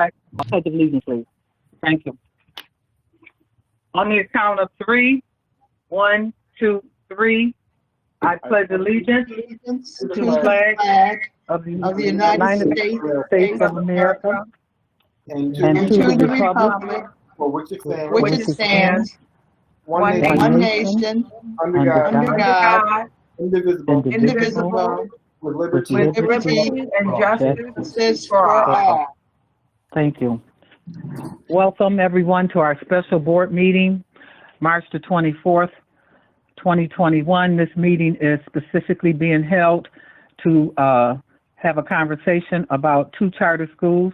Pledge of allegiance, please. Thank you. On the count of three, 1, 2, 3, I pledge allegiance to the flag of the United States of America and and to the republic for which it stands, which it stands, one one nation, nation, under under God, God, indivisible, indivisible, with with liberty liberty and justice for all. Thank you. Welcome, everyone, to our special board meeting, March the 24th, 2021. This meeting is specifically being held to have a conversation about two charter schools,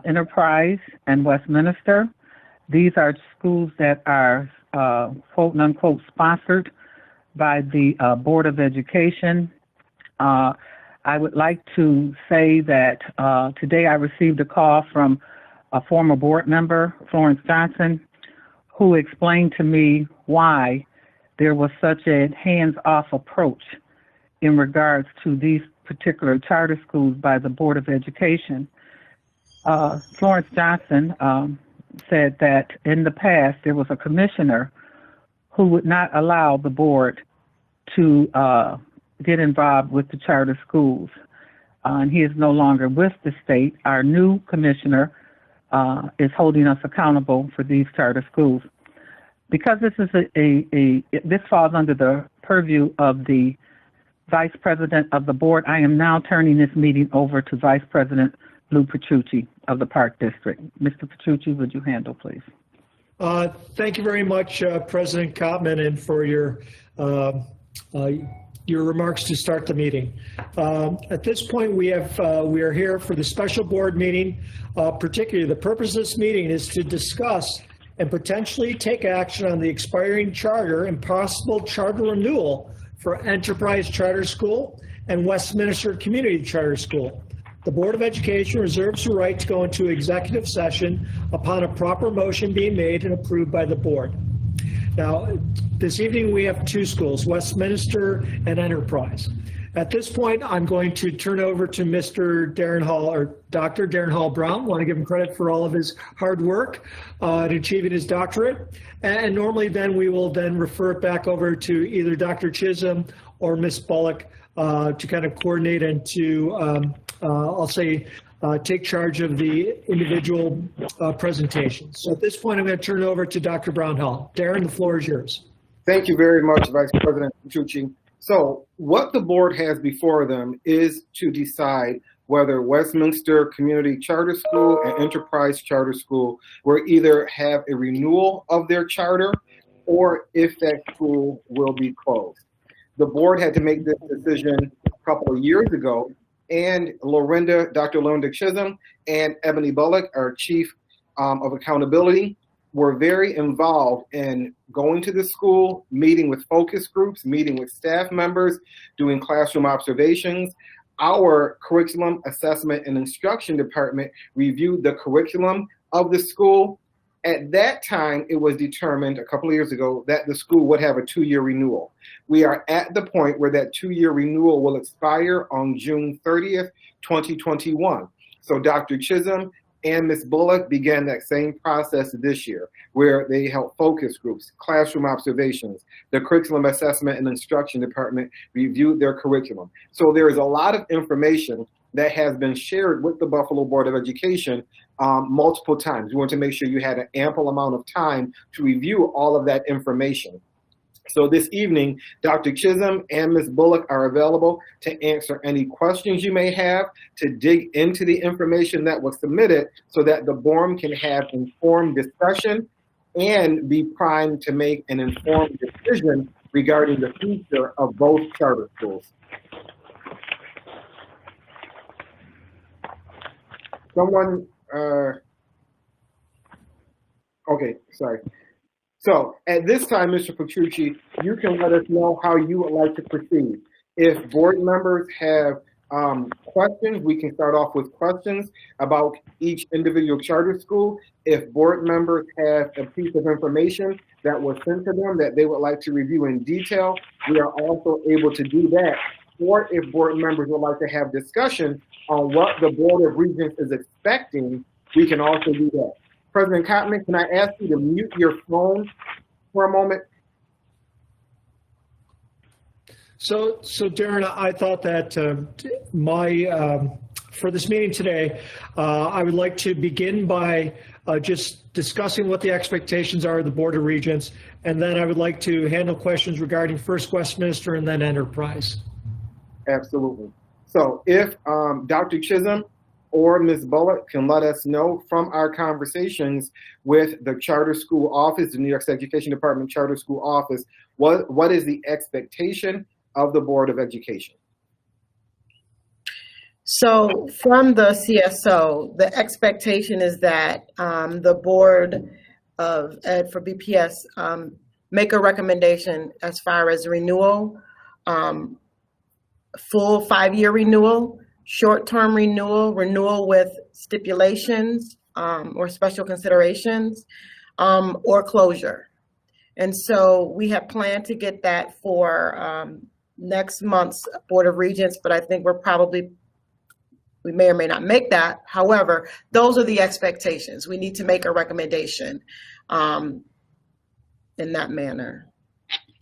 Enterprise and Westminster. These are schools that are quote unquote sponsored by the Board of Education. I would like to say that today I received a call from a former board member, Florence Johnson, who explained to me why there was such a hands-off approach in regards to these particular charter schools by the Board of Education. Florence Johnson said that in the past there was a commissioner who would not allow the board to get involved with the charter schools. And he is no longer with the state. Our new commissioner is holding us accountable for these charter schools. Because this is this falls under the purview of the Vice President of the board, I am now turning this meeting over to Vice President Lou Petrucci of the Park District. Mr. Petrucci, would you handle, please? Thank you very much, President Kottman, and for your remarks to start the meeting. At this point, we are here for the special board meeting. Particularly, the purpose of this meeting is to discuss and potentially take action on the expiring charter and possible charter renewal for Enterprise Charter School and Westminster Community Charter School. The Board of Education reserves the right to go into executive session upon a proper motion being made and approved by the board. Now, this evening we have two schools, Westminster and Enterprise. At this point, I'm going to turn over to Mr. Darren Hall, or Dr. Darren Hall Brown. I want to give him credit for all of his hard work in achieving his doctorate. And normally then we will then refer it back over to either Dr. Chisholm or Ms. Bullock to kind of coordinate and to, I'll say, take charge of the individual presentations. So at this point, I'm going to turn it over to Dr. Brown Hall. Darren, the floor is yours. Thank you very much, Vice President Petrucci. So what the board has before them is to decide whether Westminster Community Charter School and Enterprise Charter School will either have a renewal of their charter or if that school will be closed. The board had to make this decision a couple of years ago, and Dr. Lorinda Chisholm and Ebony Bullock, our Chief of Accountability, were very involved in going to the school, meeting with focus groups, meeting with staff members, doing classroom observations. Our Curriculum Assessment and Instruction Department reviewed the curriculum of the school. At that time, it was determined a couple of years ago that the school would have a 2-year renewal. We are at the point where that 2-year renewal will expire on June 30th, 2021. So Dr. Chisholm and Ms. Bullock began that same process this year, where they held focus groups, classroom observations. The Curriculum Assessment and Instruction Department reviewed their curriculum. So there is a lot of information that has been shared with the Buffalo Board of Education multiple times. We want to make sure you had an ample amount of time to review all of that information. So this evening, Dr. Chisholm and Ms. Bullock are available to answer any questions you may have, to dig into the information that was submitted so that the board can have informed discussion and be primed to make an informed decision regarding the future of both charter schools. Okay, sorry. So at this time, Mr. Petrucci, you can let us know how you would like to proceed. If board members have questions, we can start off with questions about each individual charter school. If board members have a piece of information that was sent to them that they would like to review in detail, we are also able to do that or if board members would like to have discussion on what the Board of Regents is expecting, we can also do that. President Cotman, can I ask you to mute your phone for a moment? So Darren, I thought that for this meeting today, I would like to begin by just discussing what the expectations are of the Board of Regents, and then I would like to handle questions regarding first Westminster and then Enterprise. Absolutely. So if Dr. Chisholm or Ms. Bullock can let us know from our conversations with the Charter School Office, the New York State Education Department Charter School Office, what is the expectation of the Board of Education? So from the CSO, the expectation is that the Board of Ed for BPS make a recommendation as far as renewal, full 5-year renewal, short-term renewal, renewal with stipulations or special considerations, or closure. And so we have planned to get that for next month's Board of Regents, but I think we may or may not make that. However, those are the expectations. We need to make a recommendation in that manner.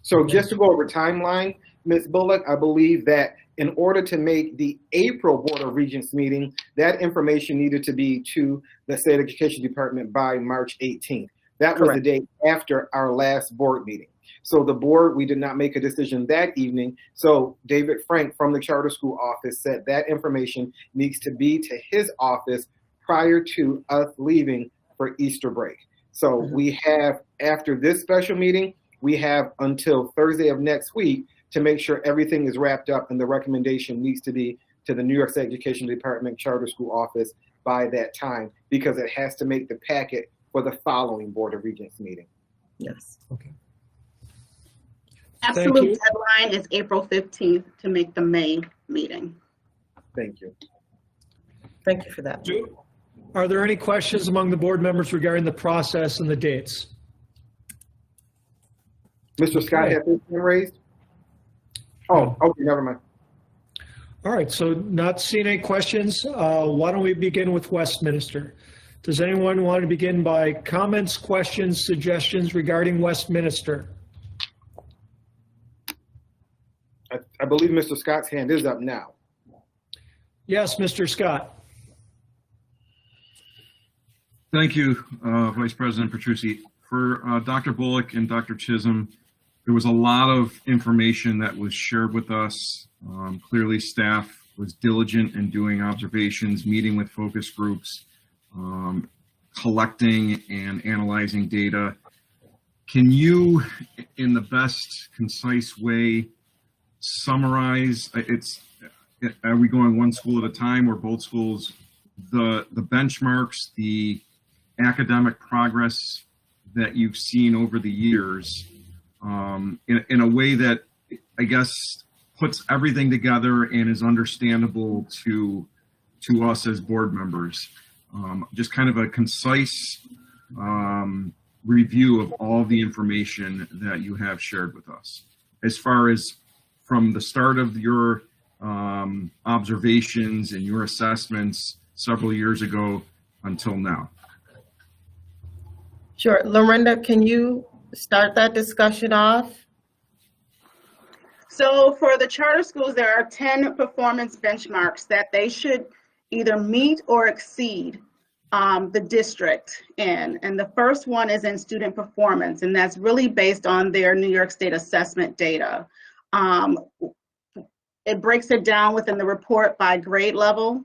So just to go over timeline, Ms. Bullock, I believe that in order to make the April Board of Regents meeting, that information needed to be to the State Education Department by March 18th. That was the day after our last board meeting. So the board, we did not make a decision that evening. So David Frank from the Charter School Office said that information needs to be to his office prior to us leaving for Easter break. So we have, after this special meeting, we have until Thursday of next week to make sure everything is wrapped up, and the recommendation needs to be to the New York State Education Department Charter School Office by that time, because it has to make the packet for the following Board of Regents meeting. Yes. Okay. Absolute deadline is April 15th to make the May meeting. Thank you. Thank you for that. Are there any questions among the board members regarding the process and the dates? Mr. Scott, has his hand raised? Oh, okay, never mind. All right, so not seeing any questions, why don't we begin with Westminster? Does anyone want to begin by comments, questions, suggestions regarding Westminster? I believe Mr. Scott's hand is up now. Yes, Mr. Scott. Thank you, Vice President Petrucci. For Dr. Bullock and Dr. Chisholm, there was a lot of information that was shared with us. Clearly, staff was diligent in doing observations, meeting with focus groups, collecting and analyzing data. Can you, in the best concise way, summarize? Are we going one school at a time or both schools? The benchmarks, the academic progress that you've seen over the years, in a way that I guess puts everything together and is understandable to us as board members. Just kind of a concise review of all the information that you have shared with us, as far as from the start of your observations and your assessments several years ago until now. Sure. Lorinda, can you start that discussion off? So for the charter schools, there are 10 performance benchmarks that they should either meet or exceed the district in. And the first one is in student performance, and that's really based on their New York State assessment data. It breaks it down within the report by grade level,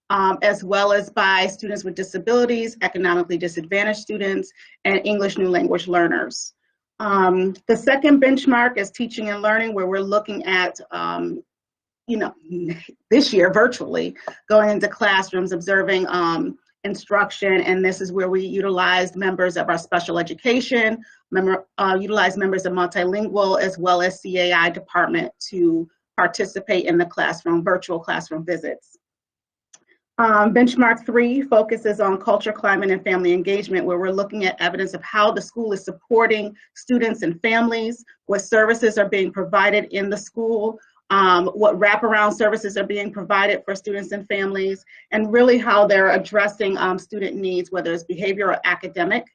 as well as by students with disabilities, economically disadvantaged students, and English new language learners. The second benchmark is teaching and learning, where we're looking at, this year virtually, going into classrooms, observing instruction, and this is where we utilized members of our special education, utilized members of multilingual, as well as CAI department to participate in the classroom, virtual classroom visits. Benchmark 3 focuses on culture, climate, and family engagement, where we're looking at evidence of how the school is supporting students and families, what services are being provided in the school, what wraparound services are being provided for students and families, and really how they're addressing student needs, whether it's behavioral or academic,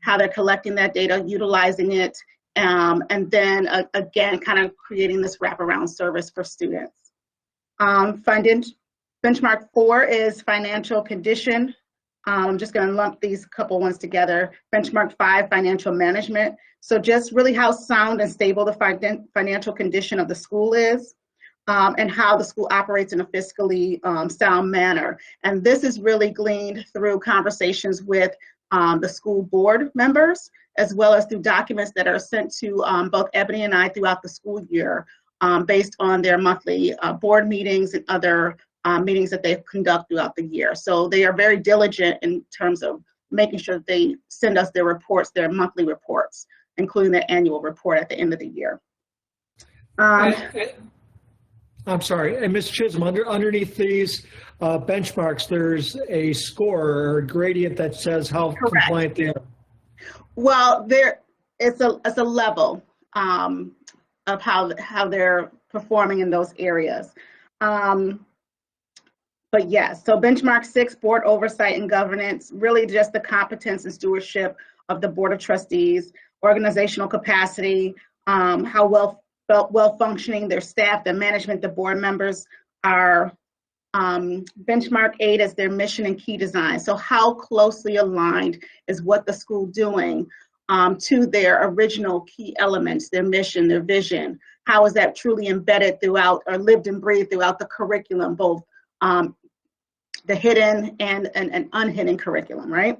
how they're collecting that data, utilizing it, and then again, kind of creating this wraparound service for students. Benchmark 4 is financial condition. I'm just going to lump these couple ones together. Benchmark 5, financial management. So just really how sound and stable the financial condition of the school is, and how the school operates in a fiscally sound manner. And this is really gleaned through conversations with the school board members, as well as through documents that are sent to both Ebony and I throughout the school year, based on their monthly board meetings and other meetings that they conduct throughout the year. So they are very diligent in terms of making sure that they send us their reports, their monthly reports, including their annual report at the end of the year. I'm sorry, and Ms. Chisholm, underneath these benchmarks, there's a score or a gradient that says how compliant they are. Well, it's a level of how they're performing in those areas. But yes, so benchmark 6, board oversight and governance, really just the competence and stewardship of the board of trustees, organizational capacity, how well functioning their staff, their management, the board members are. Benchmark 8 is their mission and key design. So how closely aligned is what the school doing to their original key elements, their mission, their vision? How is that truly embedded throughout or lived and breathed throughout the curriculum, both the hidden and unhidden curriculum, right?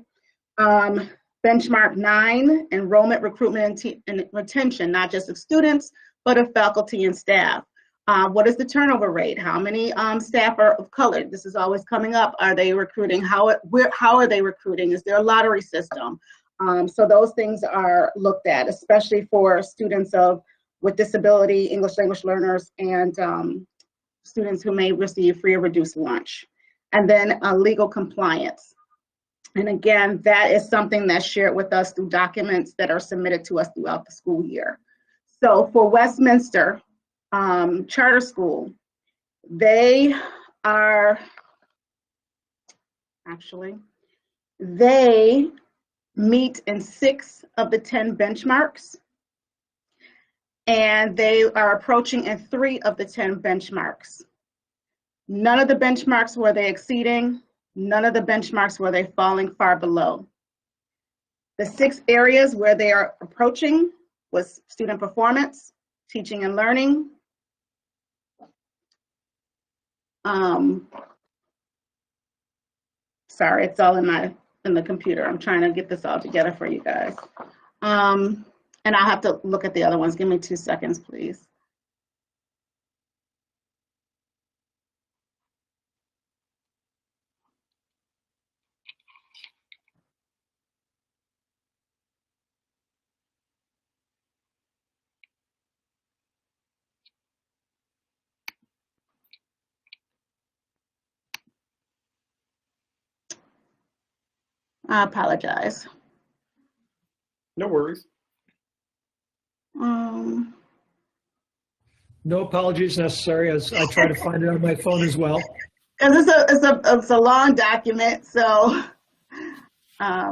Benchmark 9, enrollment, recruitment, and retention, not just of students, but of faculty and staff. What is the turnover rate? How many staff are of color? This is always coming up. Are they recruiting? How are they recruiting? Is there a lottery system? So those things are looked at, especially for students with disability, English language learners, and students who may receive free or reduced lunch. And then legal compliance. And again, that is something that's shared with us through documents that are submitted to us throughout the school year. So for Westminster Charter School, they meet in 6 of the 10 benchmarks, and they are approaching in 3 of the 10 benchmarks. None of the benchmarks were they exceeding, none of the benchmarks were they falling far below. The 6 areas where they are approaching was student performance, teaching and learning, sorry, it's all in the computer. I'm trying to get this all together for you guys. And I'll have to look at the other ones. Give me 2 seconds, please. I apologize. No worries. No apologies necessary, as I try to find it on my phone as well. Because it's a long document, so I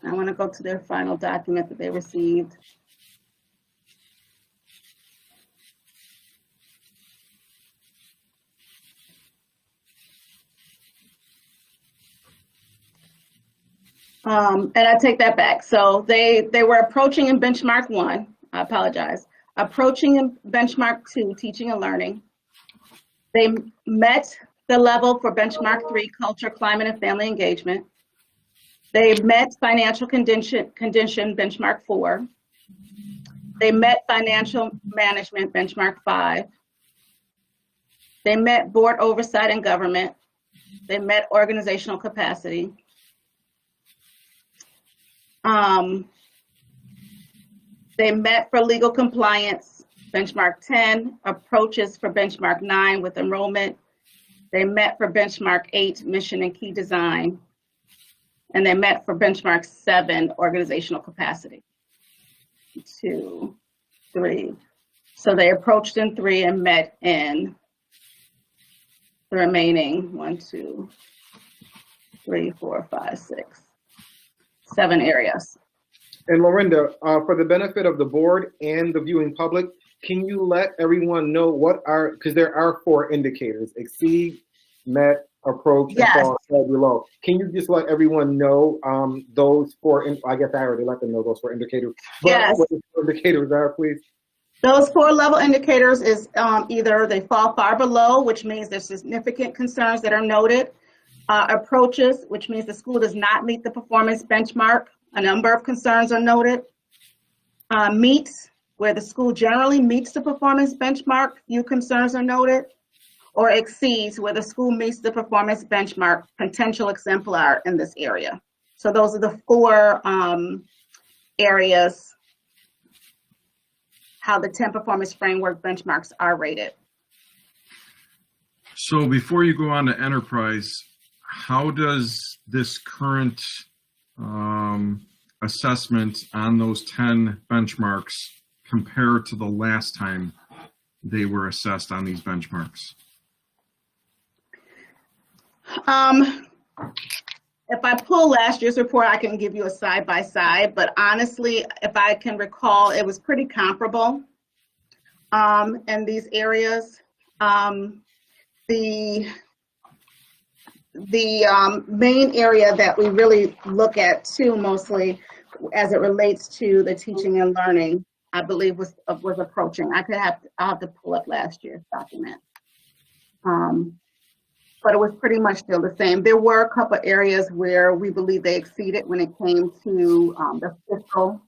want to go to their final document that they received. And I take that back. So they were approaching in benchmark 1, I apologize, approaching in benchmark 2, teaching and learning. They met the level for benchmark 3, culture, climate, and family engagement. They met financial condition benchmark 4. They met financial management benchmark 5. They met board oversight and government. They met organizational capacity. They met for legal compliance, benchmark 10, approaches for benchmark 9 with enrollment. They met for benchmark 8, mission and key design. and they met for benchmark 7, organizational capacity. 2, 3. So they approached in 3 and met in the remaining 1, 2, 3, 4, 5, 6, 7 areas. And Lorinda, for the benefit of the board and the viewing public, can you let everyone know what are, because there are 4 indicators: exceed, met, approach, and Yes. fall said below. Can you just let everyone know those 4, I guess I already let them know those 4 indicators. But Yes. what the 4 indicators are, please? Those 4 level indicators is either they fall far below, which means there's significant concerns that are noted. Approaches, which means the school does not meet the performance benchmark. A number of concerns are noted. Meets, where the school generally meets the performance benchmark, few concerns are noted. Or exceeds, where the school meets the performance benchmark, potential exemplar in this area. So those are the 4 areas how the 10 performance framework benchmarks are rated. So before you go on to enterprise, how does this current assessment on those 10 benchmarks compare to the last time they were assessed on these benchmarks? If I pull last year's report, I can give you a side-by-side, but honestly, if I can recall, it was pretty comparable in these areas. The main area that we really look at too, mostly as it relates to the teaching and learning, I believe was approaching. I'll have to pull up last year's document. But it was pretty much still the same. There were a couple areas where we believe they exceeded when it came to the fiscal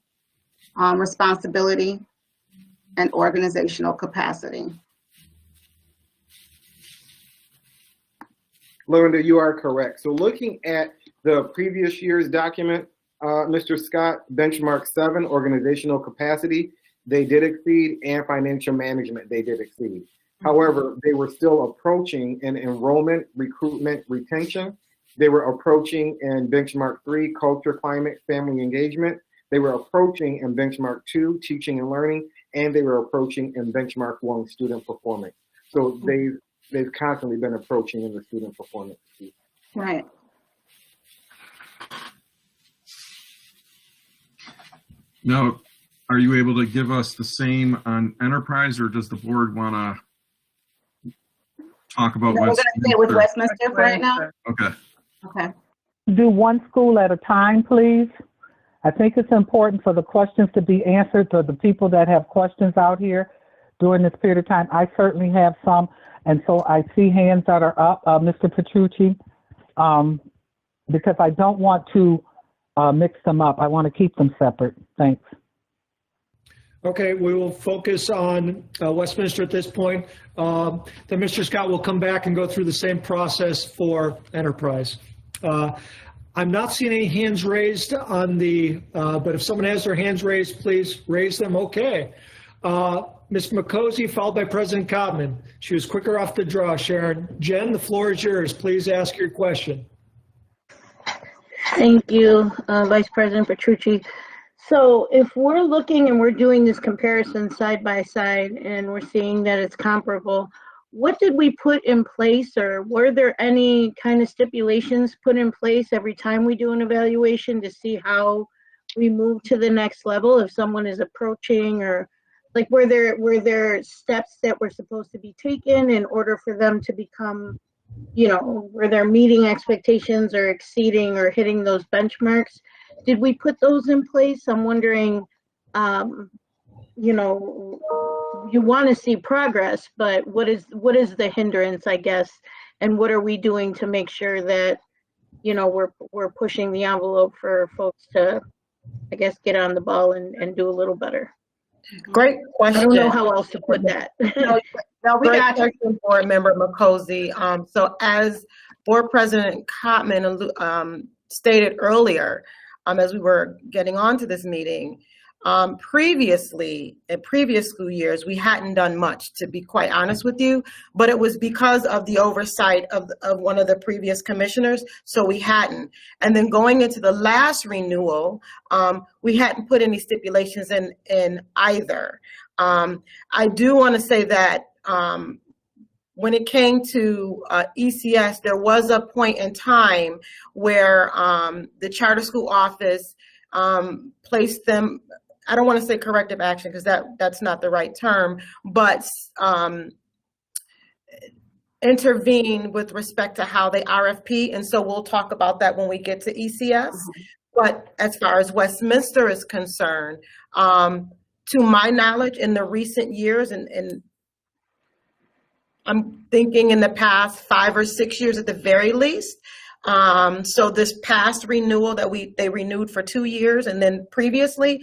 responsibility and organizational capacity. Lorinda, you are correct. So looking at the previous year's document, Mr. Scott, benchmark 7, organizational capacity, they did exceed, and financial management, they did exceed. However, they were still approaching in enrollment, recruitment, retention. They were approaching in benchmark 3, culture, climate, family engagement. They were approaching in benchmark 2, teaching and learning, and they were approaching in benchmark 1, student performance. So they've constantly been approaching in the student performance. Right. Now, are you able to give us the same on enterprise, or does the board want to talk about No, we're going to stay with Westminster for right now. Okay. Okay. Do one school at a time, please. I think it's important for the questions to be answered to the people that have questions out here during this period of time. I certainly have some, and so I see hands that are up, Mr. Petrucci, because I don't want to mix them up. I want to keep them separate. Thanks. Okay, we will focus on Westminster at this point. Then Mr. Scott will come back and go through the same process for enterprise. I'm not seeing any hands raised on the, but if someone has their hands raised, please raise them. Okay. Ms. McCosey, followed by President Codman. She was quicker off the draw, Sharon. Jen, the floor is yours. Please ask your question. Thank you, Vice President Petrucci. So if we're looking and we're doing this comparison side by side and we're seeing that it's comparable, what did we put in place, or were there any kind of stipulations put in place every time we do an evaluation to see how we move to the next level if someone is approaching, or like were there steps that were supposed to be taken in order for them to become, you know, were they meeting expectations or exceeding or hitting those benchmarks? Did we put those in place? I'm wondering, you know, you want to see progress, but what is the hindrance, I guess, and what are we doing to make sure that, you know, we're pushing the envelope for folks to, I guess, get on the ball and do a little better? Great question. I don't know how else to put that. No, we got you, Board Member McCosey. So as Board President Cotman stated earlier, as we were getting on to this meeting, Previously, in previous school years, we hadn't done much, to be quite honest with you, but it was because of the oversight of one of the previous commissioners, so we hadn't. And then going into the last renewal, we hadn't put any stipulations in either. I do want to say that when it came to ECS, there was a point in time where the charter school office placed them, I don't want to say corrective action because that's not the right term, but intervene with respect to how they RFP. And so we'll talk about that when we get to ECS. But as far as Westminster is concerned, to my knowledge, in the recent years, and I'm thinking in the past 5 or 6 years at the very least. So this past renewal that they renewed for 2 years, and then previously,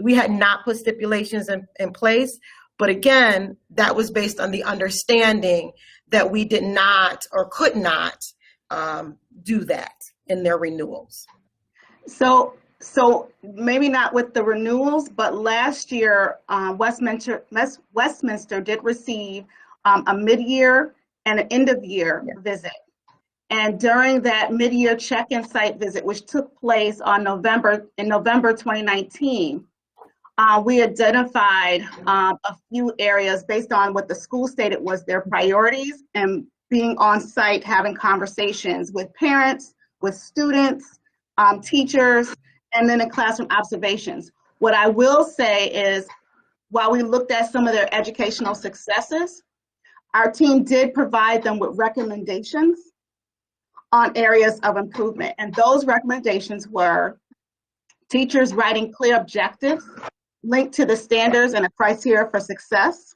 we had not put stipulations in place. But again, that was based on the understanding that we did not or could not do that in their renewals. So maybe not with the renewals, but last year, Westminster did receive a mid-year and an end-of-year visit. And during that mid-year check-in site visit, which took place in November 2019, we identified a few areas based on what the school stated was their priorities, and being on site, having conversations with parents, with students, teachers, and then in classroom observations. What I will say is, while we looked at some of their educational successes, our team did provide them with recommendations on areas of improvement. And those recommendations were teachers writing clear objectives linked to the standards and the criteria for success.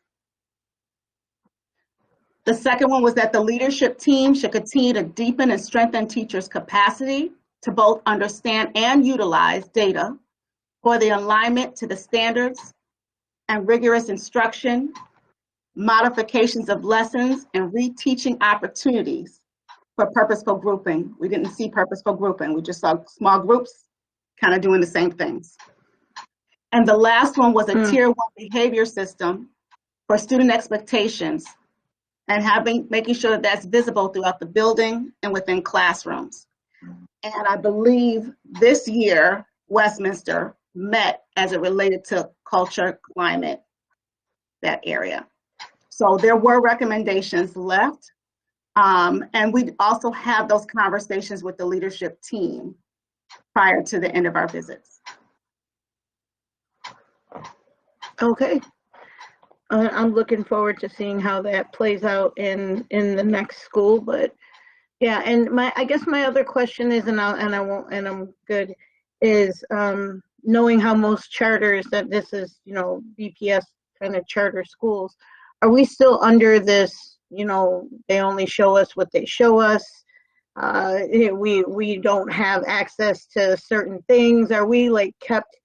The second one was that the leadership team should continue to deepen and strengthen teachers' capacity to both understand and utilize data for the alignment to the standards and rigorous instruction, modifications of lessons, and reteaching opportunities for purposeful grouping. We didn't see purposeful grouping. We just saw small groups kind of doing the same things. And the last one was a tier 1 behavior system for student expectations and making sure that that's visible throughout the building and within classrooms. And I believe this year, Westminster met as it related to culture, climate, that area. So there were recommendations left. And we also have those conversations with the leadership team prior to the end of our visits. Okay. I'm looking forward to seeing how that plays out in the next school, but yeah, and I guess my other question is, and I'm good, is knowing how most charters that this is, BPS kind of charter schools, are we still under this, they only show us what they show us? We don't have access to certain things. Are we like kept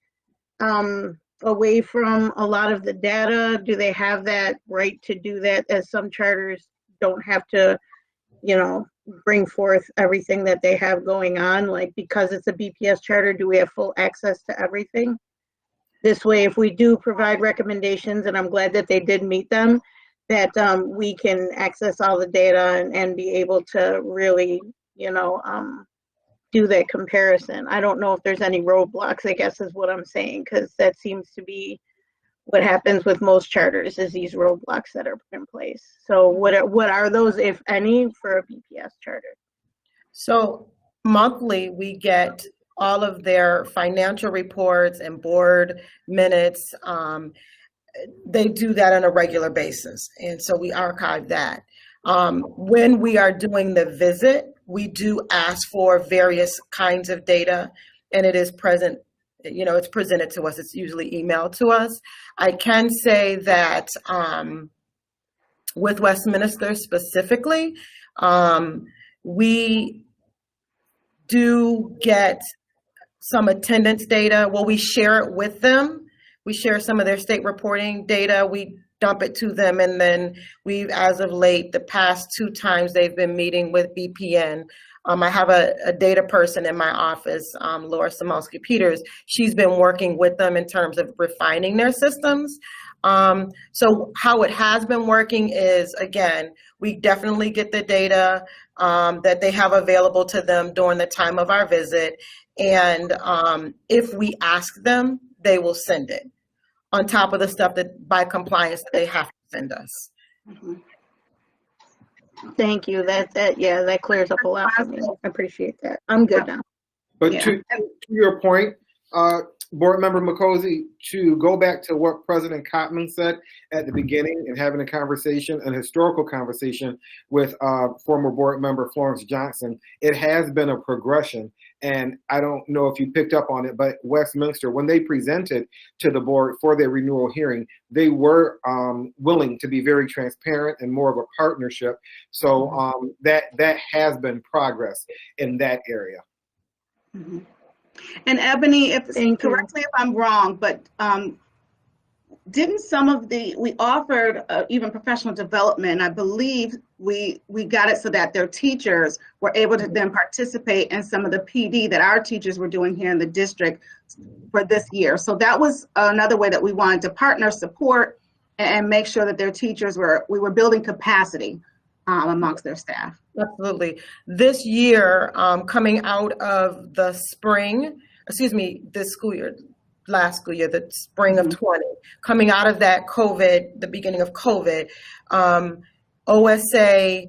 away from a lot of the data? Do they have that right to do that, as some charters don't have to, bring forth everything that they have going on? Like, because it's a BPS charter, do we have full access to everything? This way, if we do provide recommendations, and I'm glad that they did meet them, that we can access all the data and be able to really, do that comparison. I don't know if there's any roadblocks, I guess is what I'm saying, because that seems to be what happens with most charters, is these roadblocks that are put in place. So what are those, if any, for a BPS charter? So monthly, we get all of their financial reports and board minutes. They do that on a regular basis, and so we archive that. When we are doing the visit, we do ask for various kinds of data, and it is present, it's presented to us. It's usually emailed to us. I can say that with Westminster specifically, we do get some attendance data. Well, we share it with them. We share some of their state reporting data. We dump it to them. And then we've, as of late, the past 2 times they've been meeting with BPN. I have a data person in my office, Laura Samolsky-Peters. She's been working with them in terms of refining their systems. So how it has been working is, again, we definitely get the data that they have available to them during the time of our visit. And if we ask them, they will send it on top of the stuff that by compliance that they have to send us. Mm-hmm. Thank you. Yeah, that clears up a lot for me. I appreciate that. I'm good now. But Yeah. to your point, Board Member Mokosi, to go back to what President Kottman said at the beginning and having a conversation, an historical conversation with former Board Member Florence Johnson, it has been a progression. And I don't know if you picked up on it, but Westminster, when they presented to the board for their renewal hearing, they were willing to be very transparent and more of a partnership. So that has been progress in that area. Mm-hmm. And Ebony, correct me if I'm wrong, but didn't some of we offered even professional development, I believe we got it so that their teachers were able to then participate in some of the PD that our teachers were doing here in the district for this year. So that was another way that we wanted to partner, support, and make sure that their teachers we were building capacity amongst their staff. Absolutely. This year, coming out of the spring, this school year, last school year, the spring of 20, coming out of that COVID, the beginning of COVID, OSA,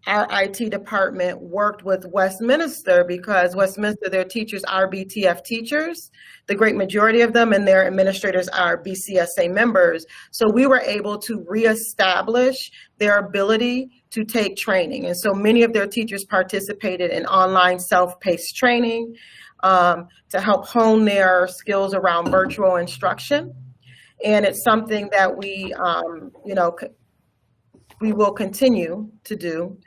our IT department worked with Westminster because Westminster, their teachers are BTF teachers, the great majority of them, and their administrators are BCSA members. So we were able to reestablish their ability to take training. And so many of their teachers participated in online self-paced training to help hone their skills around virtual instruction. And it's something that we, we will continue to do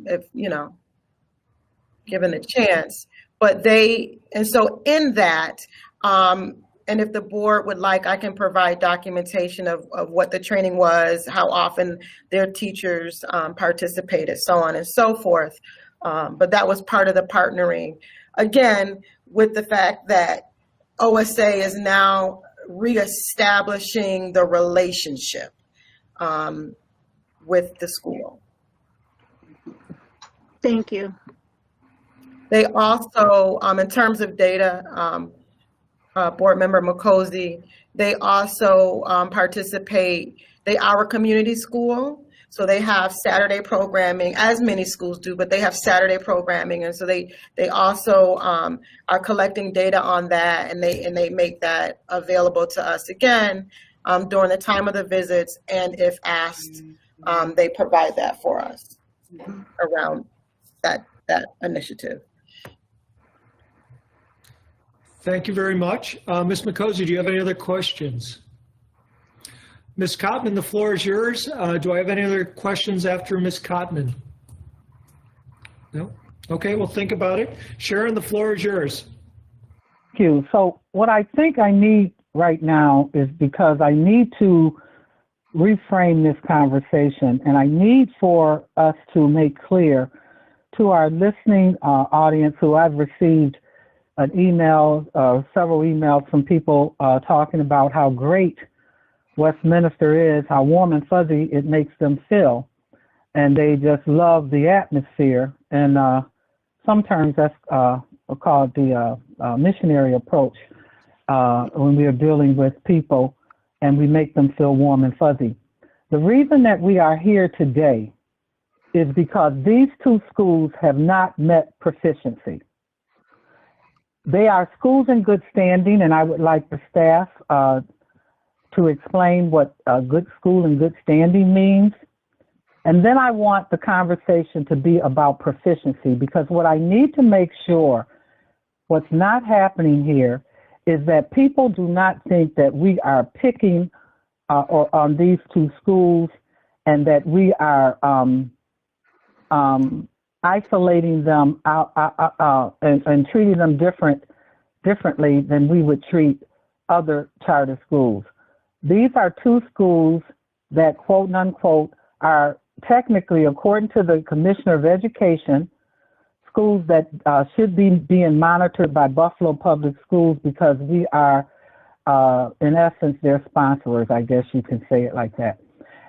if, given the chance. But so in that, and if the board would like, I can provide documentation of what the training was, how often their teachers participated, so on and so forth. But that was part of the partnering. Again, with the fact that OSA is now reestablishing the relationship with the school. Thank you. They also, in terms of data, Board Member Mokosi, they also participate, they are a community school, so they have Saturday programming, as many schools do, but they have Saturday programming, and so they also are collecting data on that, and they make that available to us again during the time of the visits, and if asked, they provide that for us around that initiative. Thank you very much. Ms. Mokosi, do you have any other questions? Ms. Kottman, the floor is yours. Do I have any other questions after Ms. Kottman? No? Okay, well, think about it. Sharon, the floor is yours. Thank you. So what I think I need right now is, because I need to reframe this conversation, and I need for us to make clear to our listening audience, who I've received an email, several emails from people talking about how great Westminster is, how warm and fuzzy it makes them feel, and they just love the atmosphere. And some terms that's called the missionary approach when we are dealing with people and we make them feel warm and fuzzy. The reason that we are here today is because these two schools have not met proficiency. They are schools in good standing, and I would like the staff to explain what a good school in good standing means. And then I want the conversation to be about proficiency, because what I need to make sure, what's not happening here, is that people do not think that we are picking on these two schools and that we are isolating them out and treating them differently than we would treat other charter schools. these are two schools that, quote unquote, are technically, according to the Commissioner of Education, schools that should be being monitored by Buffalo Public Schools because we are, in essence, their sponsors, I guess you can say it like that.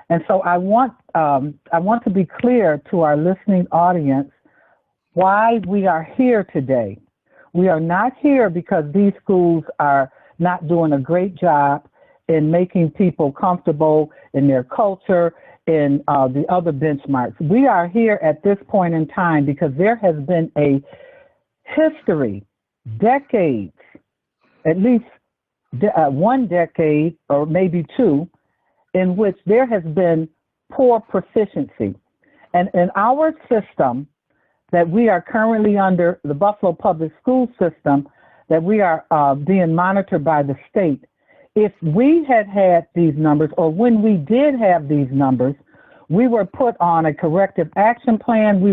And so I want to be clear to our listening audience why we are here today. We are not here because these schools are not doing a great job in making people comfortable in their culture, in the other benchmarks. We are here at this point in time because there has been a history, decades, at least one decade or maybe two, in which there has been poor proficiency. And in our system that we are currently under, the Buffalo Public School system, that we are being monitored by the state, if we had had these numbers, or when we did have these numbers, we were put on a corrective action plan.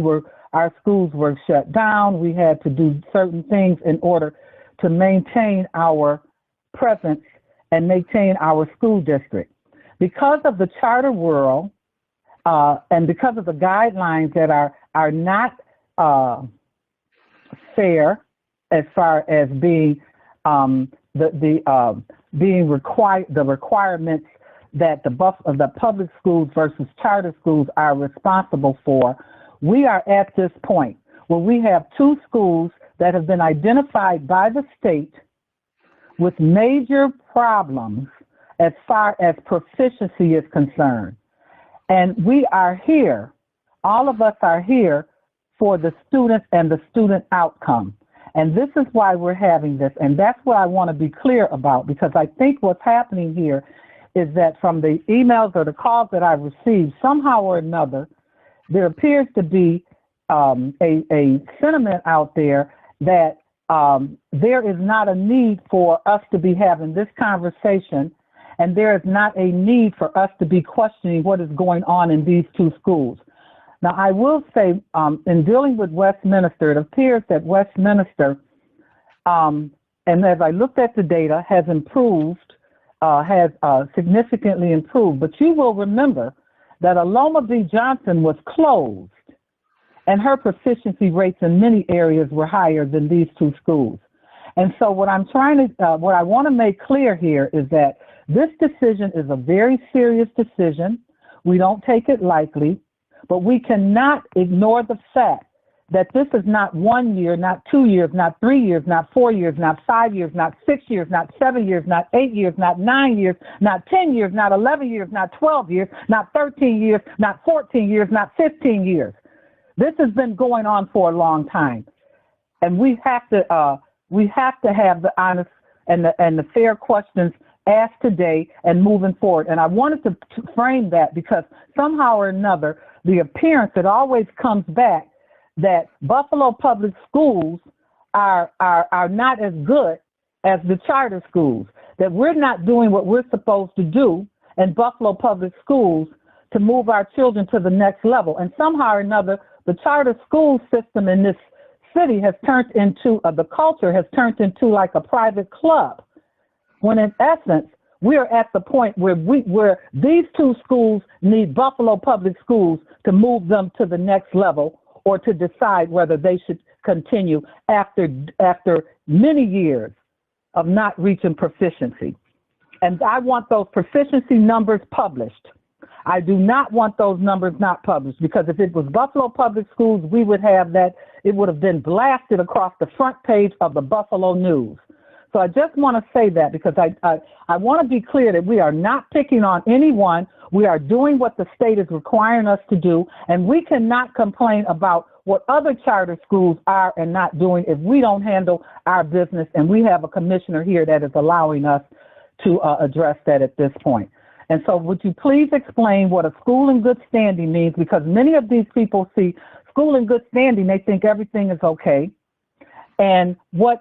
Our schools were shut down. We had to do certain things in order to maintain our presence and maintain our school district. Because of the charter world and because of the guidelines that are not fair as far as being the requirements that the public schools versus charter schools are responsible for, we are at this point where we have two schools that have been identified by the state with major problems as far as proficiency is concerned. And we are here, all of us are here for the students and the student outcome. And this is why we're having this. And that's what I want to be clear about, because I think what's happening here is that from the emails or the calls that I've received, somehow or another, there appears to be a sentiment out there that there is not a need for us to be having this conversation, and there is not a need for us to be questioning what is going on in these two schools. Now, I will say, in dealing with Westminster, it appears that Westminster, and as I looked at the data, has improved, has significantly improved. But you will remember that Aloma B. Johnson was closed, and her proficiency rates in many areas were higher than these two schools. And so what I want to make clear here is that this decision is a very serious decision. We don't take it lightly. But we cannot ignore the fact that this is not 1 year, not 2 years, not 3 years, not 4 years, not 5 years, not 6 years, not 7 years, not 8 years, not 9 years, not 10 years, not 11 years, not 12 years, not 13 years, not 14 years, not 15 years. This has been going on for a long time. And we have to have the honest and the fair questions asked today and moving forward. And I wanted to frame that because somehow or another, the appearance, it always comes back that Buffalo Public Schools are not as good as the charter schools, that we're not doing what we're supposed to do in Buffalo Public Schools to move our children to the next level. And somehow or another, the charter school system in this city has turned into, the culture has turned into like a private club, when in essence, we are at the point where these two schools need Buffalo Public Schools to move them to the next level or to decide whether they should continue after many years of not reaching proficiency. And I want those proficiency numbers published. I do not want those numbers not published, because if it was Buffalo Public Schools, we would have that. It would have been blasted across the front page of the Buffalo News. So I just want to say that because I want to be clear that we are not picking on anyone. We are doing what the state is requiring us to do, and we cannot complain about what other charter schools are and not doing if we don't handle our business, and we have a commissioner here that is allowing us to address that at this point. And so would you please explain what a school in good standing means, because many of these people see school in good standing, they think everything is okay, and why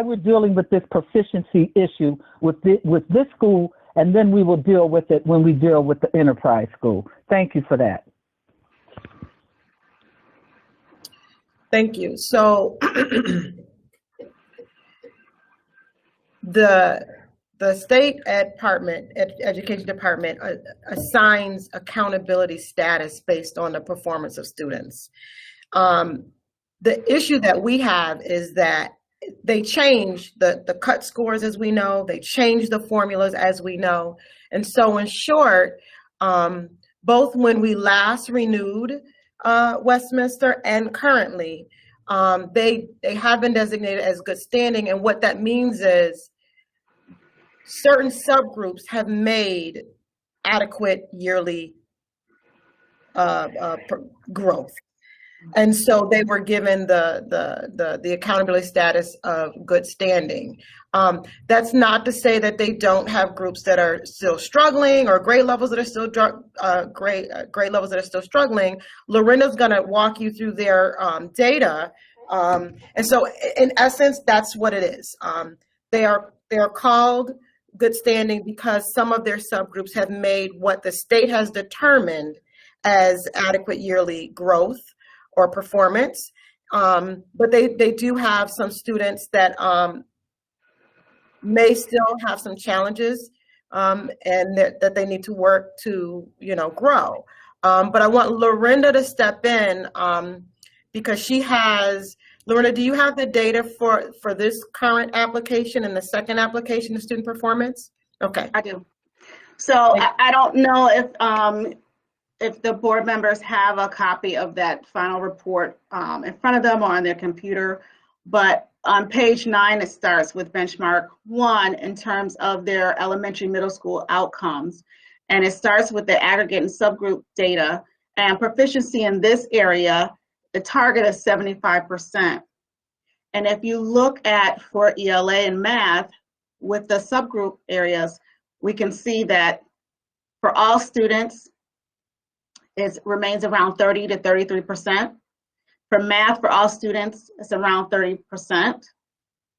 we're dealing with this proficiency issue with this school, and then we will deal with it when we deal with the enterprise school. Thank you for that. Thank you. So the the state education department assigns accountability status based on the performance of students. The issue that we have is that they change the cut scores, as we know, they change the formulas, as we know. And so in short, both when we last renewed Westminster and currently, they have been designated as good standing. And what that means is certain subgroups have made adequate yearly growth. And so they were given the accountability status of good standing. That's not to say that they don't have groups that are still struggling or grade levels that are still grade levels that are still struggling. Lorena's going to walk you through their data, and so in essence, that's what it is. They are called good standing because some of their subgroups have made what the state has determined as adequate yearly growth or performance, but they do have some students that may still have some challenges and that they need to work to grow. But I want Lorenda to step in because she has. Lorenda, do you have the data for this current application and the second application of student performance? Okay, I do. So I don't know if the board members have a copy of that final report in front of them or on their computer, but on page 9, it starts with benchmark 1 in terms of their elementary middle school outcomes. And it starts with the aggregate and subgroup data, and proficiency in this area, the target is 75%. And if you look at for ELA and math with the subgroup areas, we can see that for all students, it remains around 30 to 33%. For math, for all students, it's around 30%.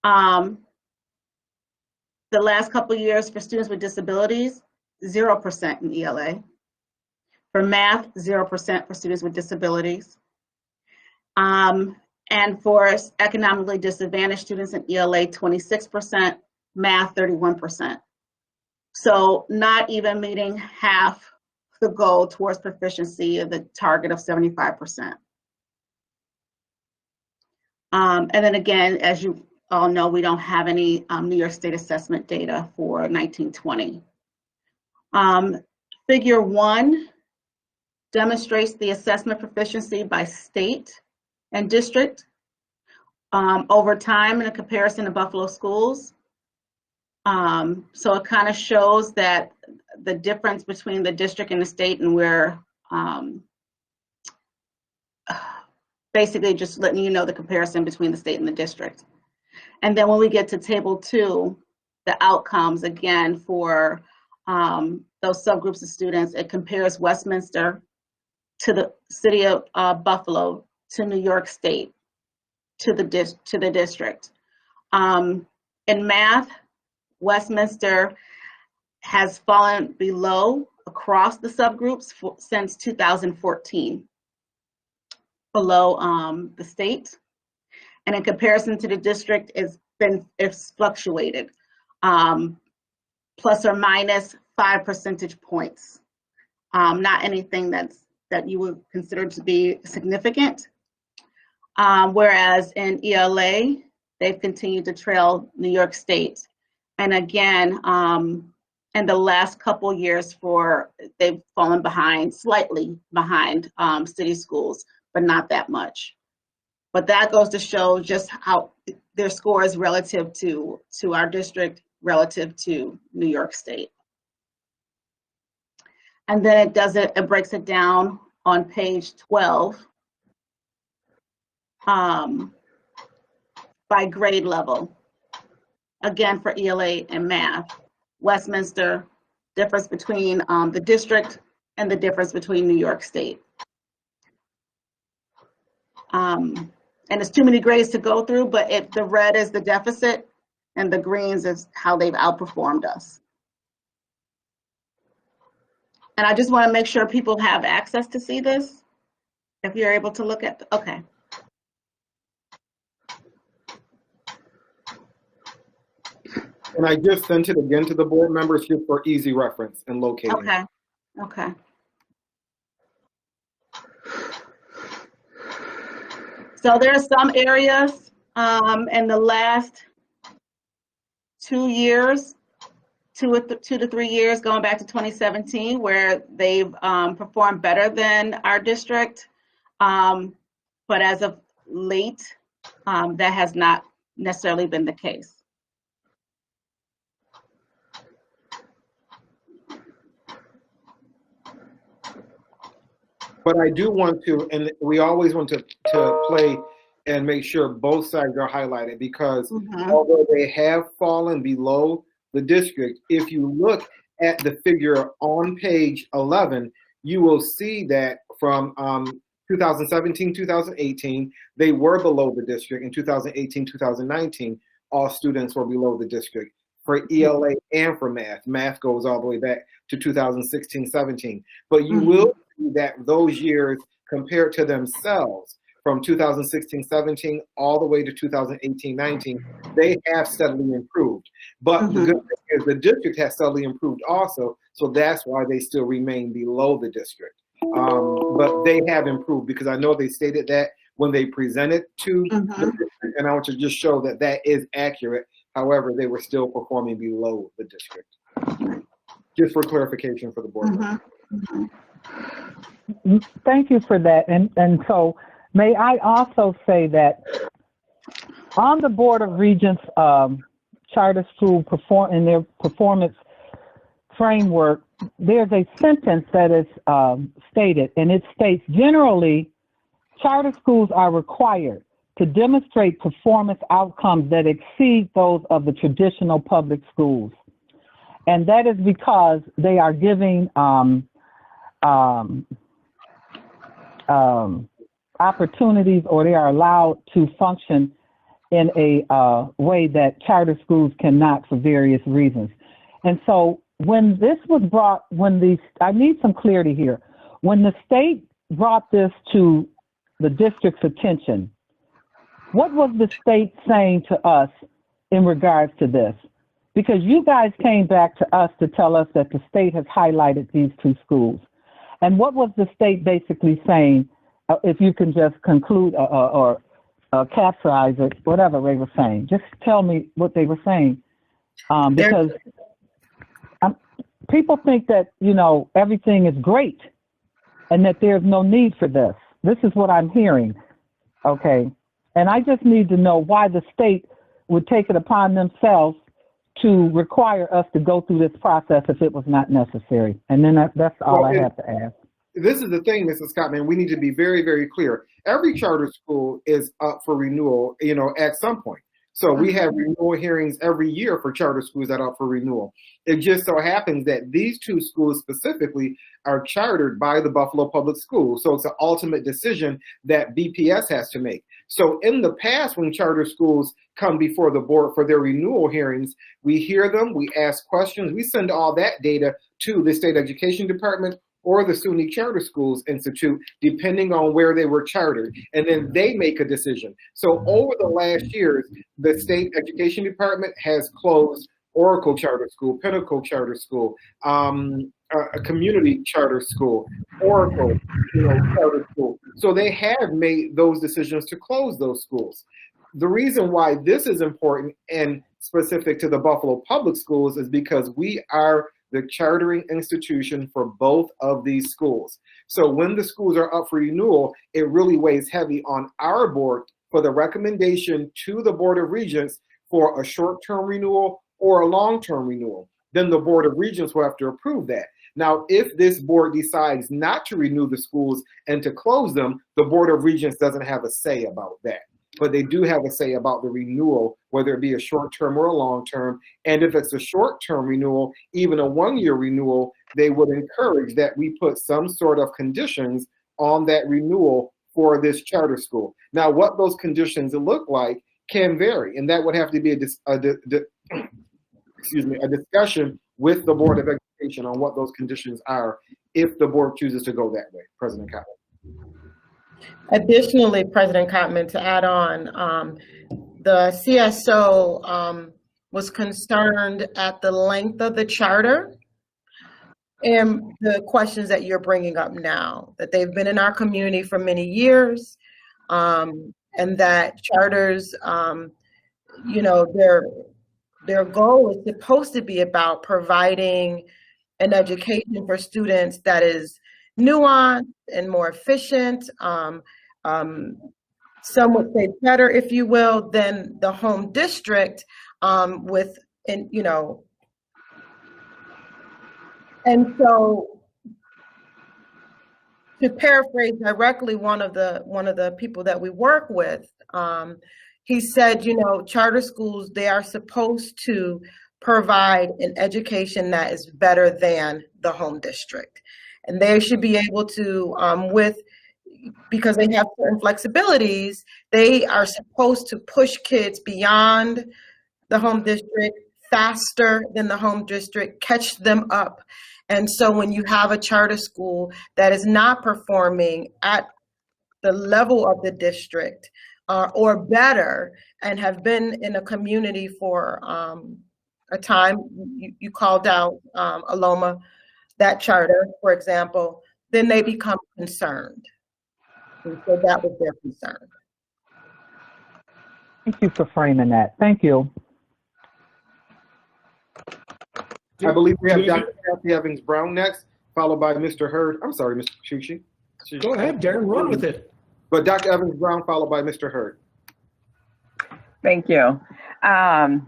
The last couple of years for students with disabilities, 0% in ELA. For math, 0% for students with disabilities. And for economically disadvantaged students in ELA, 26%, math, 31%. So not even meeting half the goal towards proficiency of the target of 75%. And then again, as you all know, we don't have any New York State assessment data for 1920. Figure 1 demonstrates the assessment proficiency by state and district over time in a comparison to Buffalo schools. So it kind of shows that the difference between the district and the state, and where basically just letting you know the comparison between the state and the district. And then when we get to table 2, the outcomes again for those subgroups of students, it compares Westminster to the city of Buffalo, to New York State, to the district. In math, Westminster has fallen below across the subgroups since 2014, below the state. And in comparison to the district, it's fluctuated, plus or minus 5 percentage points. Not anything that you would consider to be significant. Whereas in ELA, they've continued to trail New York State. And again, in the last couple years they've fallen behind, slightly behind city schools, but not that much. But that goes to show just how their score is relative to our district, relative to New York State. And then it breaks it down on page 12 by grade level. Again, for ELA and math, Westminster, difference between the district and the difference between New York State. And it's too many grades to go through, but the red is the deficit and the greens is how they've outperformed us. And I just want to make sure people have access to see this. If you're able to look at, okay. And I just sent it again to the board members here for easy reference and locating. Okay, okay. So there are some areas in the last 2 years, 2 to 3 years, going back to 2017, where they've performed better than our district. But as of late, that has not necessarily been the case. But I do want to, and we always want to play and make sure both sides are highlighted, because although they have fallen below the district, if you look at the figure on page 11, you will see that from 2017, 2018, they were below the district. In 2018, 2019, all students were below the district for ELA and for math. Math goes all the way back to 2016, 17. But you will see that those years compared to themselves from 2016, 17, all the way to 2018, 19, they have steadily improved. But the good thing is the district has steadily improved also, so that's why they still remain below the district. But they have improved, because I know they stated that when they presented to the district, and I want to just show that that is accurate. However, they were still performing below the district. Just for clarification for the board. Thank you for that. And so may I also say that on the Board of Regents charter school in their performance framework, there's a sentence that is stated, and it states, generally, charter schools are required to demonstrate performance outcomes that exceed those of the traditional public schools. And that is because they are giving opportunities, or they are allowed to function in a way that charter schools cannot for various reasons. And so when this was brought, I need some clarity here. When the state brought this to the district's attention, what was the state saying to us in regards to this? Because you guys came back to us to tell us that the state has highlighted these two schools. And what was the state basically saying, if you can just conclude or capsulize it, whatever they were saying? Just tell me what they were saying. Because people think that, you know, everything is great and that there's no need for this. This is what I'm hearing, okay? And I just need to know why the state would take it upon themselves to require us to go through this process if it was not necessary. And then that's all I have to ask. This is the thing, Mrs. Scott, man, we need to be very, very clear. Every charter school is up for renewal, you know, at some point. So we have renewal hearings every year for charter schools that are up for renewal. It just so happens that these two schools specifically are chartered by the Buffalo Public Schools. So it's an ultimate decision that BPS has to make. So in the past, when charter schools come before the board for their renewal hearings, we hear them, we ask questions, we send all that data to the State Education Department or the SUNY Charter Schools Institute, depending on where they were chartered, and then they make a decision. So over the last years, the State Education Department has closed Oracle Charter School, Pinnacle Charter School, a community charter school, Oracle, charter school. So they have made those decisions to close those schools. The reason why this is important and specific to the Buffalo Public Schools is because we are the chartering institution for both of these schools. So when the schools are up for renewal, it really weighs heavy on our board for the recommendation to the Board of Regents for a short-term renewal or a long-term renewal. Then the Board of Regents will have to approve that. Now, if this board decides not to renew the schools and to close them, the Board of Regents doesn't have a say about that. But they do have a say about the renewal, whether it be a short-term or a long-term. And if it's a short-term renewal, even a one-year renewal, they would encourage that we put some sort of conditions on that renewal for this charter school. Now, what those conditions look like can vary, and that would have to be a discussion with the Board of Education on what those conditions are if the board chooses to go that way. President Cotton. Additionally, President Cotman, to add on, the CSO was concerned at the length of the charter and the questions that you're bringing up now, that they've been in our community for many years, and that charters, you know, their goal is supposed to be about providing an education for students that is nuanced and more efficient, some would say better, if you will, than the home district, you know. And so, to paraphrase directly one of the people that we work with, he said, you know, charter schools, they are supposed to provide an education that is better than the home district. And they should be able to, because they have certain flexibilities, they are supposed to push kids beyond the home district faster than the home district, catch them up. And so when you have a charter school that is not performing at the level of the district or better, and have been in a community for a time, you called out Aloma, that charter, for example, then they become concerned. And so that was their concern. Thank you for framing that. Thank you. I believe we have Dr. Kathy Evans-Brown next, followed by Mr. Hurd. I'm sorry, Mr. Petrucci. Go ahead, Darren, run with it. But Dr. Evans-Brown, followed by Mr. Hurd. Thank you. I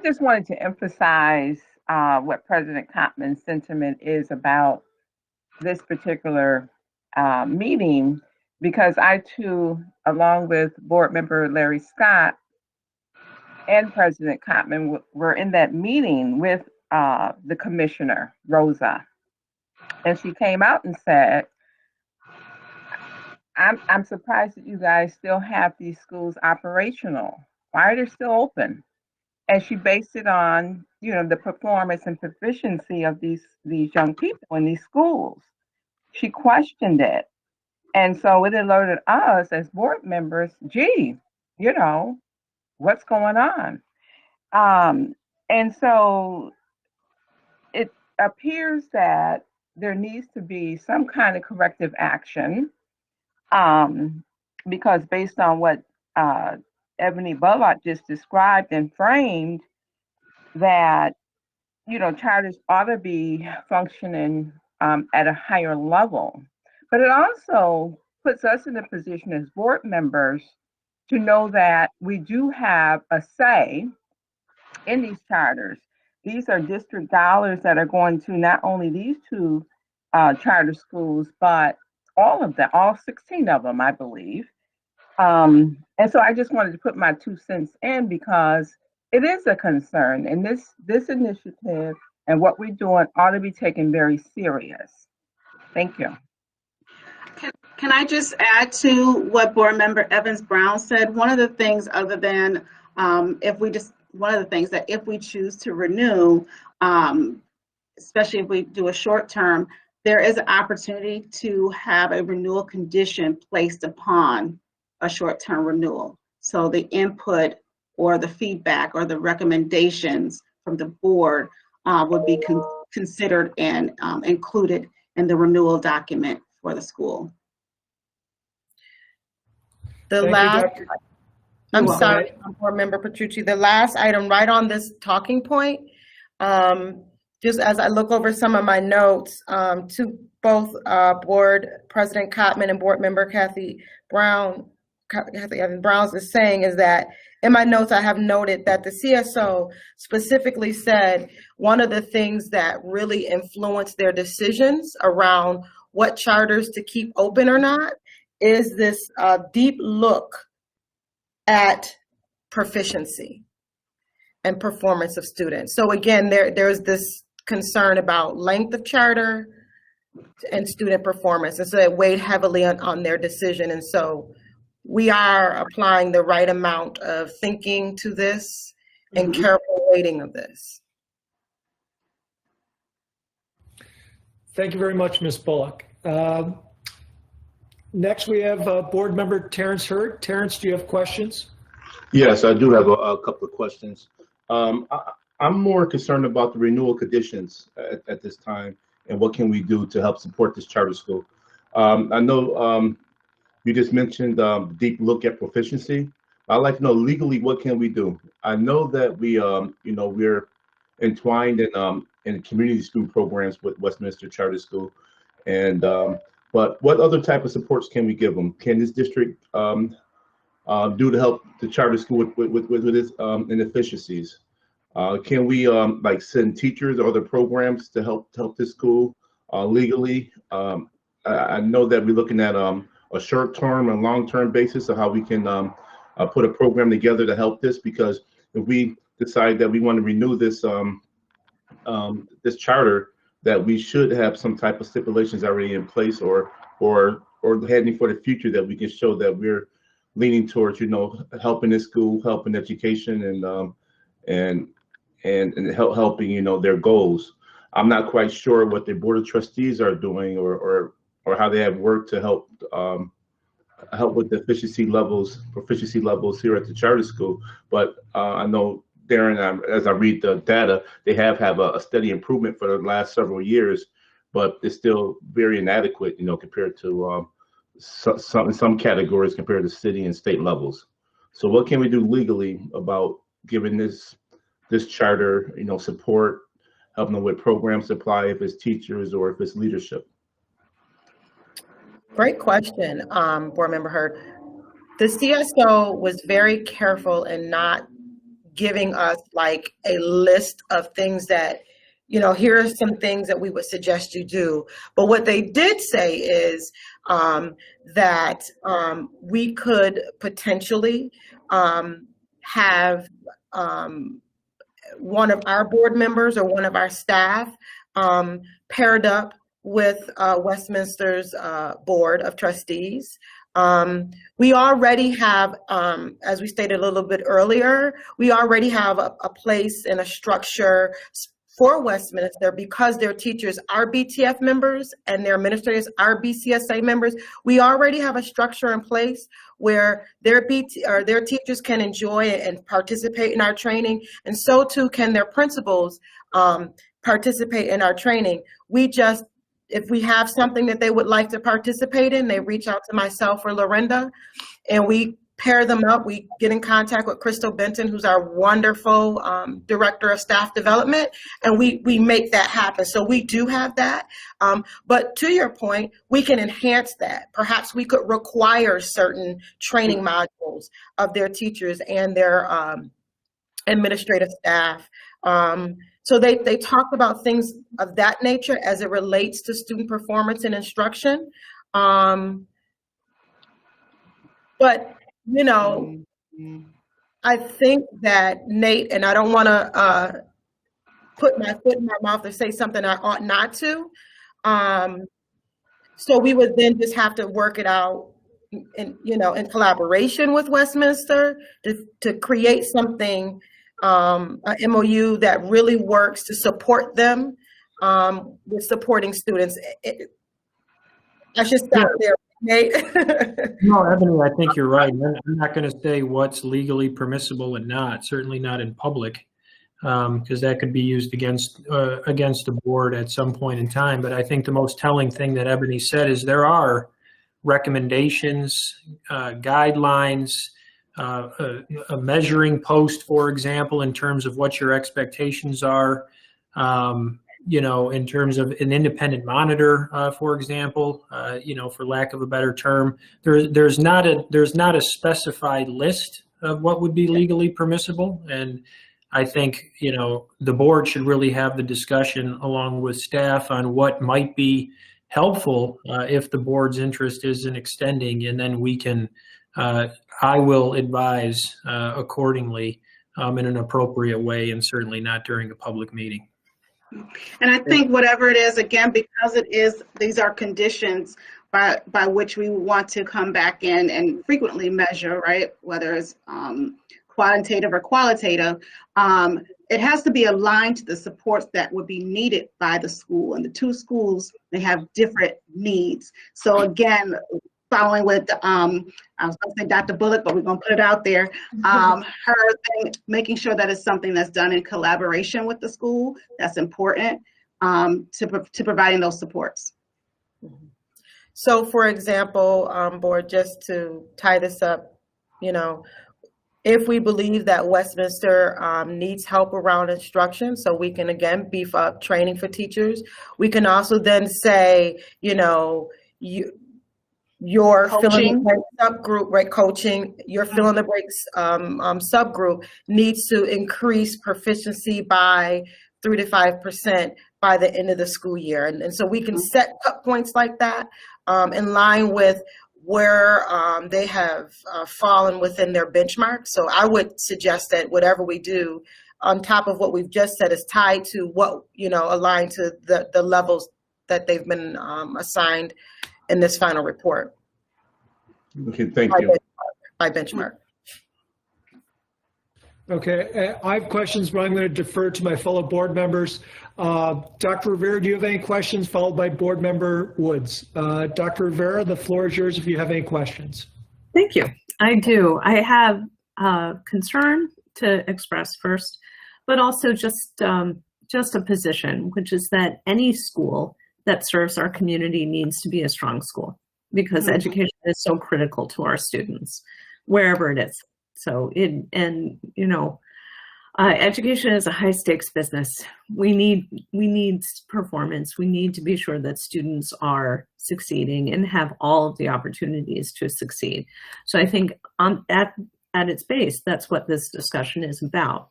just wanted to emphasize what President Koppman's sentiment is about this particular meeting, because I too, along with board member Larry Scott and President Koppman, were in that meeting with the commissioner, Rosa. And she came out and said, I'm surprised that you guys still have these schools operational. Why are they still open? And she based it on, you know, the performance and proficiency of these young people in these schools. She questioned it. And so it alerted us as board members, gee, you know, what's going on? And so it appears that there needs to be some kind of corrective action, because based on what Ebony Bullock just described and framed, that, you know, charters ought to be functioning at a higher level. But it also puts us in a position as board members to know that we do have a say in these charters. These are district dollars that are going to not only these two charter schools, but all of them, all 16 of them, I believe. And so I just wanted to put my 2 cents in, because it is a concern, and this initiative and what we're doing ought to be taken very serious. Thank you. Can I just add to what Board Member Evans-Brown said? One of the things, other than if we choose to renew, especially if we do a short term, there is an opportunity to have a renewal condition placed upon a short-term renewal. So the input or the feedback or the recommendations from the board would be considered and included in the renewal document for the school. I'm sorry, Board Member Petrucci, the last item right on this talking point, just as I look over some of my notes, to both Board President Koppman and Board Member Kathy Evans-Brown is saying, is that in my notes I have noted that the CSO specifically said one of the things that really influenced their decisions around what charters to keep open or not is this deep look at proficiency and performance of students. So again, there's this concern about length of charter and student performance, and so it weighed heavily on their decision. And so we are applying the right amount of thinking to this and careful weighting of this. Thank you very much, Ms. Bullock. Next, we have Board Member Terrence Hurd. Terrence, do you have questions? Yes, I do have a couple of questions. I'm more concerned about the renewal conditions at this time, and what can we do to help support this charter school. I know you just mentioned deep look at proficiency. I'd like to know legally what can we do. I know that we're entwined in community school programs with Westminster Charter School, and but what other type of supports can we give them? Can this district do to help the charter school with its inefficiencies? Can we like send teachers or other programs to help this school legally? I know that we're looking at a short-term and long-term basis of how we can put a program together to help this, because if we decide that we want to renew this this charter, that we should have some type of stipulations already in place, or heading for the future, that we can show that we're leaning towards, helping this school, helping education, and helping, their goals. I'm not quite sure what the Board of Trustees are doing, or how they have worked to help with the proficiency levels here at the charter school. But I know, Darren, as I read the data, they have a steady improvement for the last several years, but it's still very inadequate, compared to some categories, compared to city and state levels. So what can we do legally about giving this charter, support, helping them with program supply, if it's teachers or if it's leadership? Great question, Board Member Hurd. The CSO was very careful in not giving us like a list of things that, here are some things that we would suggest you do. But what they did say is that we could potentially have one of our board members or one of our staff paired up with Westminster's Board of Trustees. We already have, as we stated a little bit earlier, we already have a place and a structure for Westminster, because their teachers are BTF members and their administrators are BCSA members. We already have a structure in place where their teachers can enjoy and participate in our training, and so too can their principals participate in our training. If we have something that they would like to participate in, they reach out to myself or Lorinda, and we pair them up. We get in contact with Crystal Benton, who's our wonderful Director of Staff Development, and we make that happen. So we do have that. But to your point, we can enhance that. Perhaps we could require certain training modules of their teachers and their administrative staff. So they talk about things of that nature as it relates to student performance and instruction. But, I think that, Nate, and I don't want to put my foot in my mouth or say something I ought not to. So we would then just have to work it out in collaboration with Westminster to create something, an MOU that really works to support them with supporting students. I should stop there, Nate. No, Ebony, I think you're right. I'm not going to say what's legally permissible and not, certainly not in public, because that could be used against the board at some point in time. But I think the most telling thing that Ebony said is there are recommendations, guidelines, a measuring post, for example, in terms of what your expectations are, in terms of an independent monitor, for example, for lack of a better term. There's not a specified list of what would be legally permissible. And I think, the board should really have the discussion along with staff on what might be helpful if the board's interest is in extending, and then we can, I will advise accordingly in an appropriate way, and certainly not during a public meeting. And I think whatever it is, again, because these are conditions by which we want to come back in and frequently measure, right? Whether it's quantitative or qualitative, it has to be aligned to the supports that would be needed by the school. And the two schools, they have different needs. So again, following with, I was gonna say Dr. Bullock, but we're gonna put it out there. Her thing, making sure that it's something that's done in collaboration with the school, that's important to providing those supports. So for example, board, just to tie this up, you know, if we believe that Westminster needs help around instruction, so we can again beef up training for teachers, we can also then say, you know, your fill in the blanks subgroup, right? Coaching, your fill in the breaks subgroup needs to increase proficiency by 3 to 5% by the end of the school year. And so we can set cut points like that in line with where they have fallen within their benchmark. So I would suggest that whatever we do on top of what we've just said is tied to what, you know, aligned to the levels that they've been assigned in this final report. Okay, thank you. By benchmark. Okay, I have questions, but I'm going to defer to my fellow board members. Dr. Rivera, do you have any questions, followed by board member Woods? Dr. Rivera, the floor is yours if you have any questions. Thank you. I do. I have a concern to express first, but also just a position, which is that any school that serves our community needs to be a strong school, because education is so critical to our students, wherever it is. So education is a high stakes business. We need performance. We need to be sure that students are succeeding and have all of the opportunities to succeed. So I think at its base, that's what this discussion is about.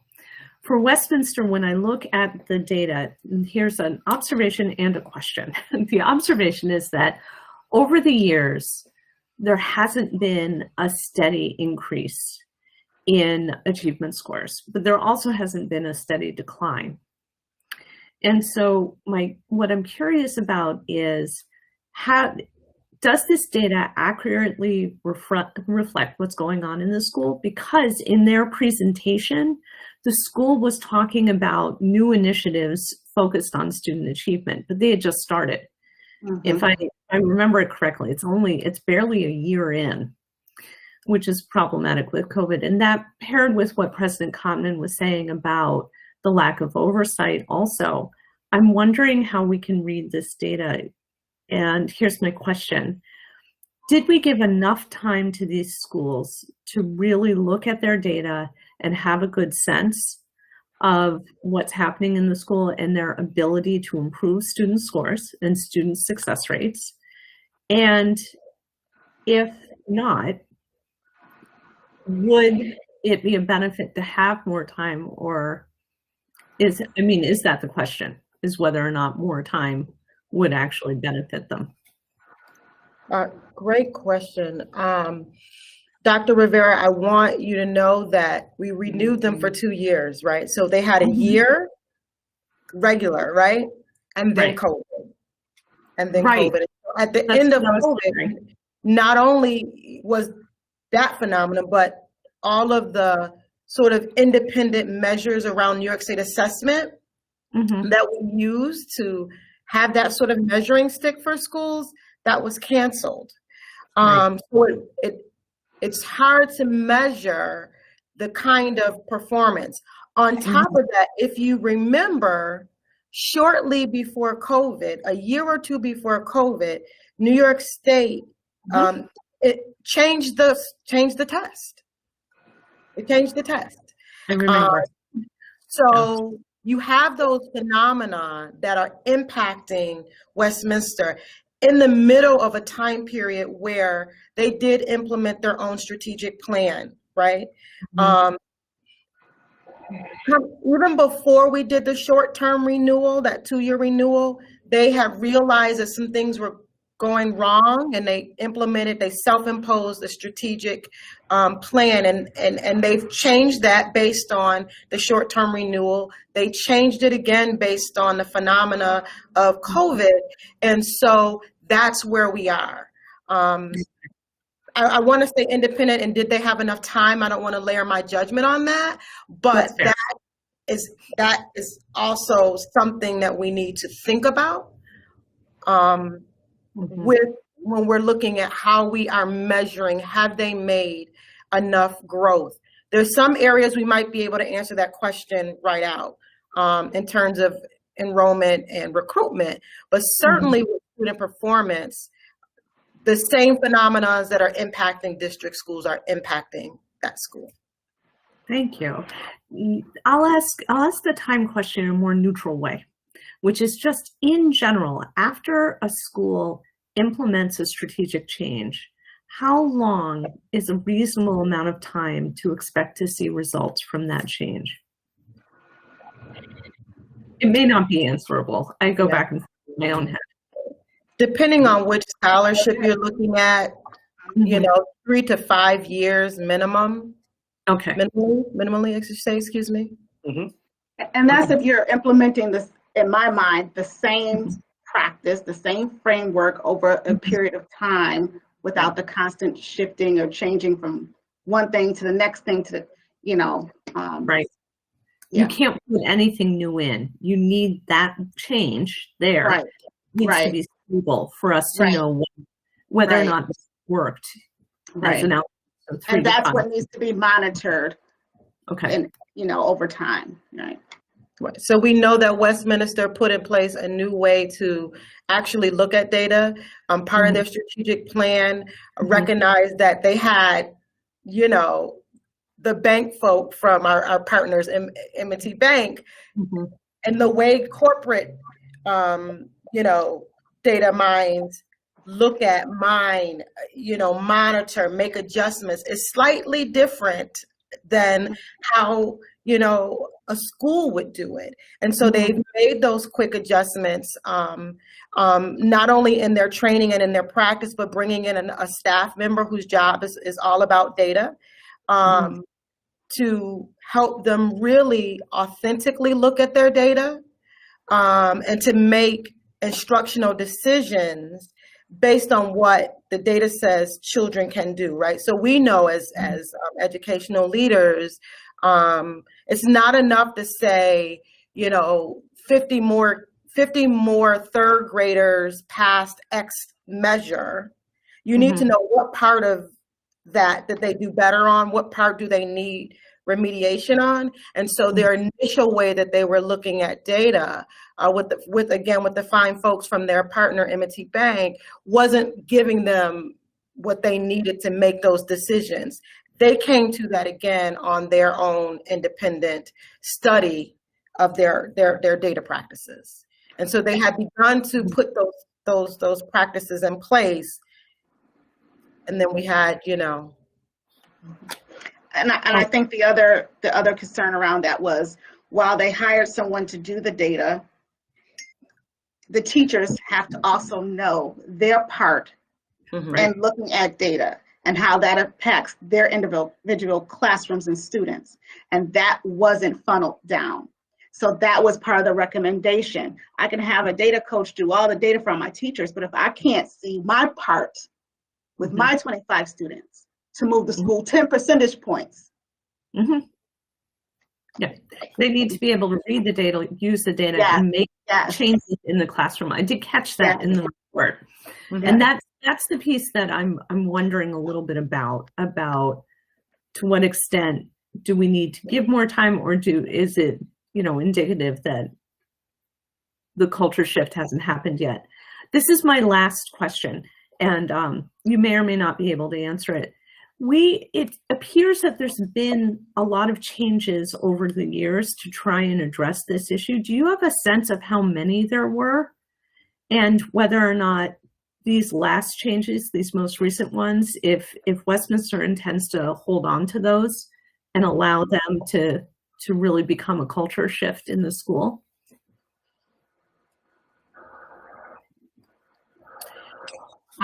For Westminster, when I look at the data, here's an observation and a question. The observation is that over the years, there hasn't been a steady increase in achievement scores, but there also hasn't been a steady decline. And so what I'm curious about is, how does this data accurately reflect what's going on in the school? Because in their presentation, the school was talking about new initiatives focused on student achievement, but they had just started. If I remember it correctly, it's barely a year in, which is problematic with COVID. And that paired with what President Cotman was saying about the lack of oversight also, I'm wondering how we can read this data. And here's my question. Did we give enough time to these schools to really look at their data and have a good sense of what's happening in the school and their ability to improve student scores and student success rates? And if not, would it be a benefit to have more time, or is that the question, is whether or not more time would actually benefit them? Great question. Dr. Rivera, I want you to know that we renewed them for 2 years, right? So they had a year regular, right? And then COVID. And then COVID. At the end of COVID, not only was that phenomenon, but all of the sort of independent measures around New York State assessment that we use to have that sort of measuring stick for schools, that was canceled. So it's hard to measure the kind of performance. On top of that, if you remember, shortly before COVID, a year or two before COVID, New York State it changed the test. It changed the test. I remember. So you have those phenomena that are impacting Westminster in the middle of a time period where they did implement their own strategic plan, right? Even before we did the short-term renewal, that 2-year renewal, they have realized that some things were going wrong, and they self-imposed a strategic plan, and they've changed that based on the short-term renewal. They changed it again based on the phenomena of COVID, and so that's where we are. I want to stay independent, and did they have enough time? I don't want to layer my judgment on that, but that is also something that we need to think about. With when we're looking at how we are measuring, have they made enough growth? There's some areas we might be able to answer that question right out in terms of enrollment and recruitment, but certainly with student performance, the same phenomena that are impacting district schools are impacting that school. Thank you. I'll ask the time question in a more neutral way, which is just in general, after a school implements a strategic change, how long is a reasonable amount of time to expect to see results from that change? It may not be answerable. I go back and forth in my own head. Depending on which scholarship you're looking at, you know, 3 to 5 years minimum. Okay. Minimally, excuse me. And that's if you're implementing this, in my mind, the same practice, the same framework over a period of time without the constant shifting or changing from one thing to the next thing to the, you know. Right. Yeah. You can't put anything new in. You need that change there. Right. Needs to be stable for us to know whether or not it's worked. As an outcome. And that's what needs to be monitored. Okay. And, you know, over time, right? So we know that Westminster put in place a new way to actually look at data. Part of their strategic plan recognized that they had, you know, the bank folk from our partners, M&T Bank, and the way corporate, you know, data mines look at, mine, you know, monitor, make adjustments is slightly different than how, you know, a school would do it. And so they've made those quick adjustments, not only in their training and in their practice, but bringing in a staff member whose job is all about data, to help them really authentically look at their data, and to make instructional decisions based on what the data says children can do, right? So we know as educational leaders, it's not enough to say, you know, 50 more third graders passed X measure. You need to know what part of that they do better on, what part do they need remediation on. And so their initial way that they were looking at data with the fine folks from their partner M&T Bank wasn't giving them what they needed to make those decisions. They came to that again on their own independent study of their data practices. And so they had begun to put those practices in place. And then we had, you know. And I think the other concern around that was, while they hired someone to do the data, the teachers have to also know their part in looking at data and how that impacts their individual classrooms and students. And that wasn't funneled down. So that was part of the recommendation. I can have a data coach do all the data from my teachers, but if I can't see my part with my 25 students to move the school 10 percentage points. Yeah, they need to be able to read the data, use the data, and make changes in the classroom. I did catch that in the report. And that's the piece that I'm wondering a little bit about to what extent do we need to give more time, or is it, you know, indicative that the culture shift hasn't happened yet? This is my last question, and you may or may not be able to answer it. It appears that there's been a lot of changes over the years to try and address this issue. Do you have a sense of how many there were, and whether or not these last changes, these most recent ones, if Westminster intends to hold on to those and allow them to really become a culture shift in the school?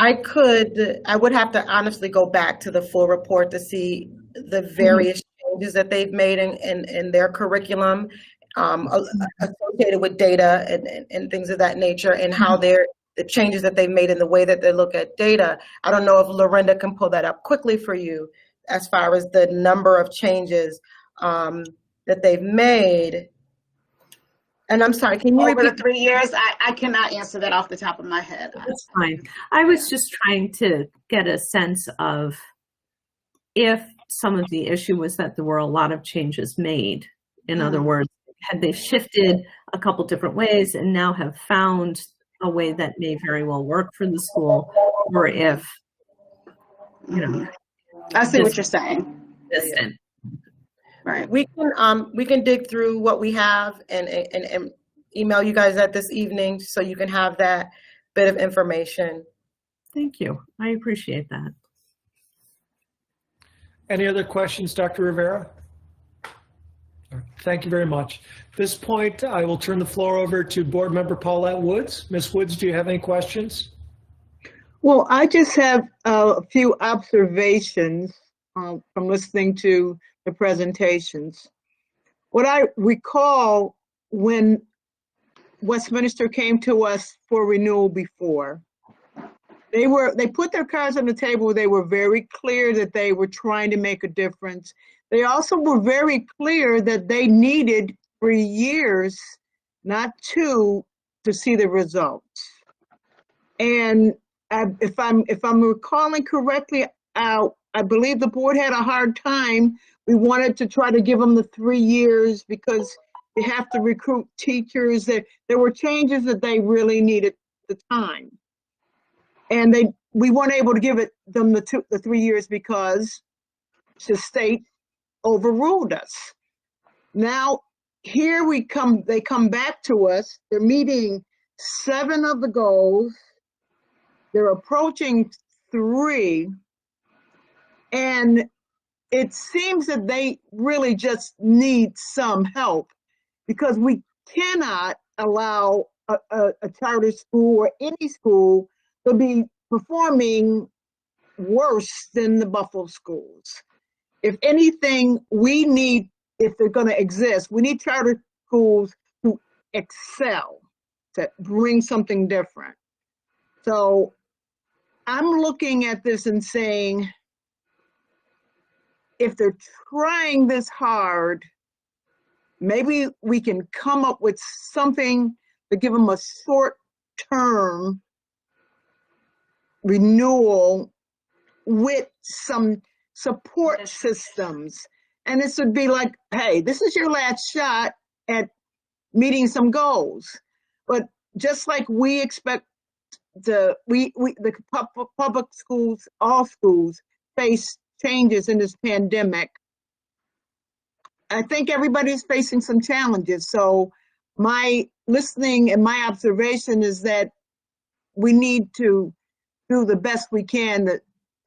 I would have to honestly go back to the full report to see the various changes that they've made in their curriculum associated with data and things of that nature, and how the changes that they've made in the way that they look at data. I don't know if Lorinda can pull that up quickly for you as far as the number of changes that they've made. And I'm sorry, can you Over the repeat? 3 years, I cannot answer that off the top of my head. That's fine. I was just trying to get a sense of if some of the issue was that there were a lot of changes made. In other words, had they shifted a couple different ways and now have found a way that may very well work for the school, or if, you know. I see what you're saying. Distant. Right. We can dig through what we have and email you guys that this evening so you can have that bit of information. Thank you. I appreciate that. Any other questions, Dr. Rivera? Thank you very much. At this point, I will turn the floor over to Board Member Paulette Woods. Ms. Woods, do you have any questions? Well, I just have a few observations from listening to the presentations. What I recall when Westminster came to us for renewal before, they put their cards on the table. They were very clear that they were trying to make a difference. They also were very clear that they needed 3 years, not 2, to see the results. And if I'm recalling correctly, I believe the board had a hard time. We wanted to try to give them the 3 years because they have to recruit teachers. There were changes that they really needed the time. And we weren't able to give them the 3 years because the state overruled us. Now, here they come back to us. They're meeting 7 of the goals. They're approaching 3. And it seems that they really just need some help because we cannot allow a charter school or any school to be performing worse than the Buffalo schools. If anything, we need, if they're going to exist, we need charter schools to excel, to bring something different. So I'm looking at this and saying, if they're trying this hard, maybe we can come up with something to give them a short-term renewal with some support systems. And this would be like, hey, this is your last shot at meeting some goals. But just like we expect the public schools, all schools face changes in this pandemic, I think everybody's facing some challenges. So my listening and my observation is that we need to do the best we can to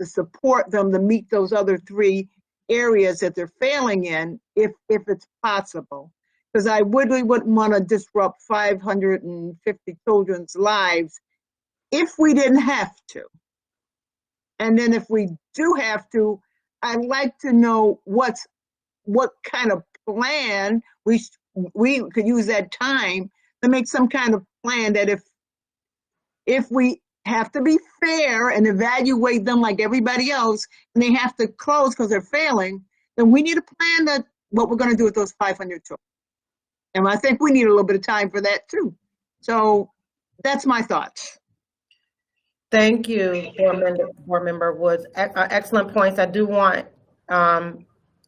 support them to meet those other 3 areas that they're failing in, if it's possible. Because I really wouldn't want to disrupt 550 children's lives if we didn't have to. And then if we do have to, I'd like to know what kind of plan we could use that time to make some kind of plan that if we have to be fair and evaluate them like everybody else, and they have to close because they're failing, then we need a plan that what we're going to do with those 500 children. And I think we need a little bit of time for that too. So that's my thoughts. Thank you, Board Member Woods. Excellent points. I do want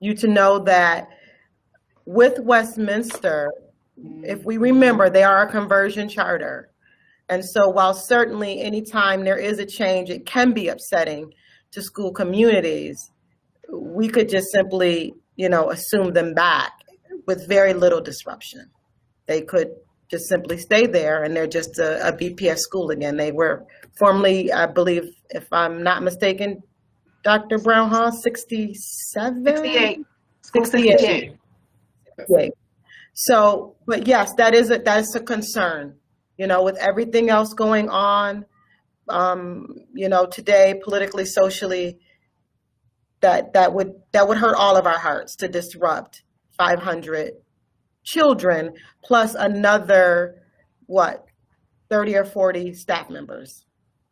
you to know that with Westminster, if we remember, they are a conversion charter. And so while certainly anytime there is a change, it can be upsetting to school communities, we could just simply, assume them back with very little disruption. They could just simply stay there and they're just a BPS school again. They were formerly, I believe, if I'm not mistaken, Dr. Brownhaw, 67? 68. 68. So, but yes, that is a concern. With everything else going on, today, politically, socially, that would hurt all of our hearts to disrupt 500 children plus another 30 or 40 staff members.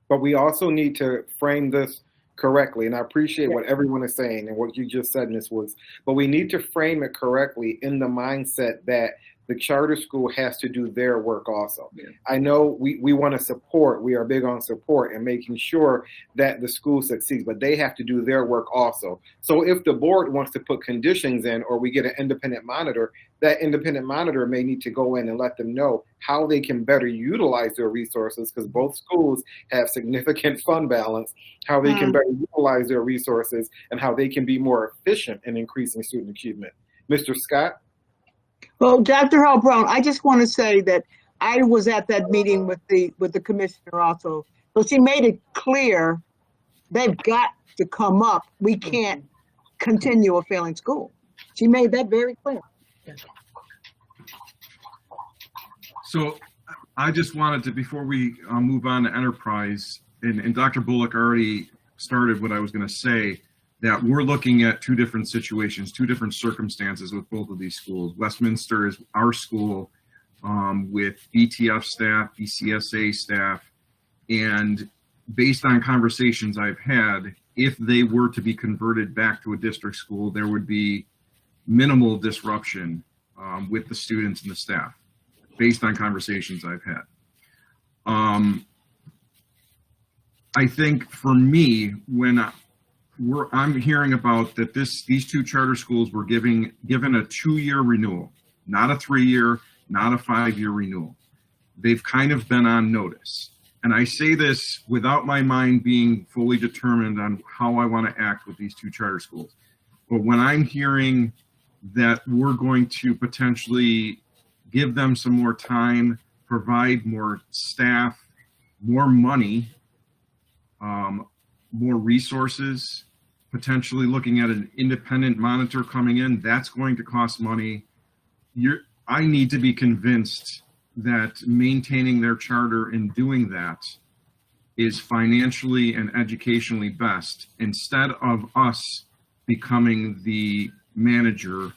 But we also need to frame this correctly, and I appreciate what everyone is saying and what you just said, Ms. Woods, but we need to frame it correctly in the mindset that the charter school has to do their work also. Yeah. I know we want to support, we are big on support and making sure that the school succeeds, but they have to do their work also. So if the board wants to put conditions in, or we get an independent monitor, that independent monitor may need to go in and let them know how they can better utilize their resources, because both schools have significant fund balance, how they can better utilize their resources and how they can be more efficient in increasing student achievement. Mr. Scott? Well, Dr. Hall Brown, I just want to say that I was at that meeting with the commissioner also. So she made it clear they've got to come up. We can't continue a failing school. She made that very clear. So I just wanted to, before we move on to enterprise, and Dr. Bullock already started what I was going to say, that we're looking at two different situations, two different circumstances with both of these schools. Westminster is our school with BTF staff, BCSA staff, and based on conversations I've had, if they were to be converted back to a district school, there would be minimal disruption with the students and the staff, based on conversations I've had. I think for me, when I'm hearing about that these two charter schools were given a 2-year renewal, not a 3-year, not a 5-year renewal. They've kind of been on notice. And I say this without my mind being fully determined on how I want to act with these two charter schools. But when I'm hearing that we're going to potentially give them some more time, provide more staff, more money, more resources, potentially looking at an independent monitor coming in, that's going to cost money. I need to be convinced that maintaining their charter and doing that is financially and educationally best, instead of us becoming the manager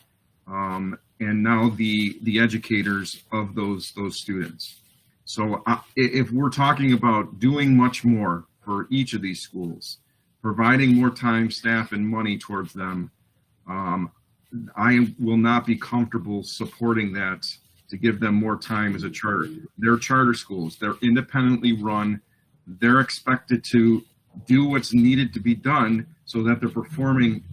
and now the educators of those students. So if we're talking about doing much more for each of these schools, providing more time, staff, and money towards them, I will not be comfortable supporting that to give them more time as a charter. They're charter schools. They're independently run. They're expected to do what's needed to be done so that they're performing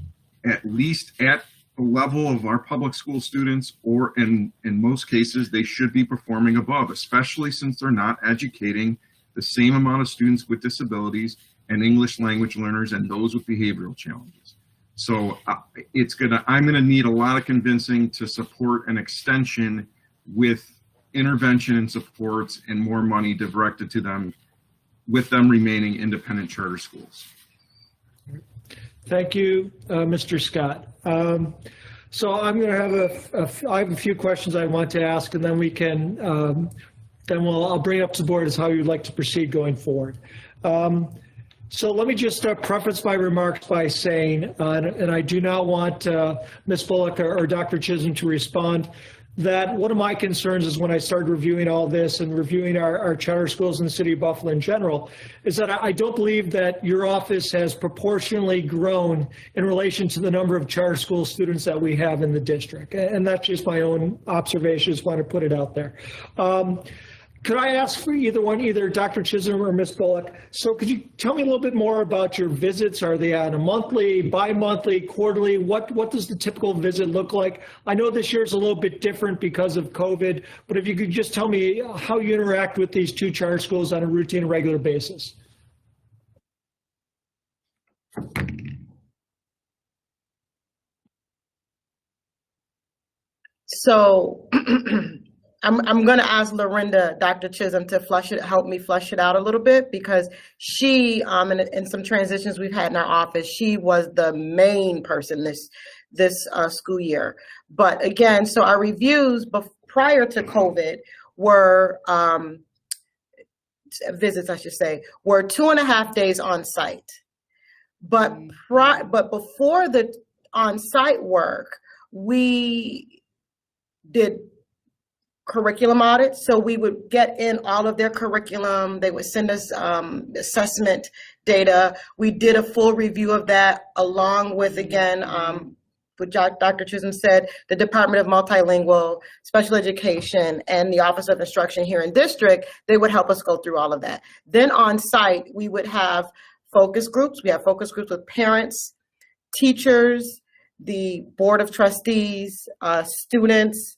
at least at the level of our public school students, or in most cases, they should be performing above, especially since they're not educating the same amount of students with disabilities and English language learners and those with behavioral challenges. So I'm gonna need a lot of convincing to support an extension with intervention and supports and more money directed to them, with them remaining independent charter schools. Thank you, Mr. Scott. So I'm going to I have a few questions I want to ask, and then we can, I'll bring up to the board as how you'd like to proceed going forward. So let me just preface my remarks by saying, and I do not want Ms. Bullock or Dr. Chisholm to respond, that one of my concerns is when I started reviewing all this and reviewing our charter schools in the city of Buffalo in general, is that I don't believe that your office has proportionally grown in relation to the number of charter school students that we have in the district. And that's just my own observation, just want to put it out there. Could I ask for either Dr. Chisholm or Ms. Bullock, so could you tell me a little bit more about your visits? Are they on a monthly, bi-monthly, quarterly? What does the typical visit look like? I know this year is a little bit different because of COVID, but if you could just tell me how you interact with these two charter schools on a routine, regular basis. So I'm going to ask Lorinda, Dr. Chisholm, to help me flush it out a little bit, because she, in some transitions we've had in our office, she was the main person this school year. But again, so our reviews prior to COVID were, visits I should say, were 2.5 days on site. But before the on-site work, we did curriculum audits. So we would get in all of their curriculum. They would send us assessment data. We did a full review of that, along with, again, what Dr. Chisholm said, the Department of Multilingual, Special Education, and the Office of Instruction here in district, they would help us go through all of that. Then on site, we would have focus groups. We have focus groups with parents, teachers, the Board of Trustees, students,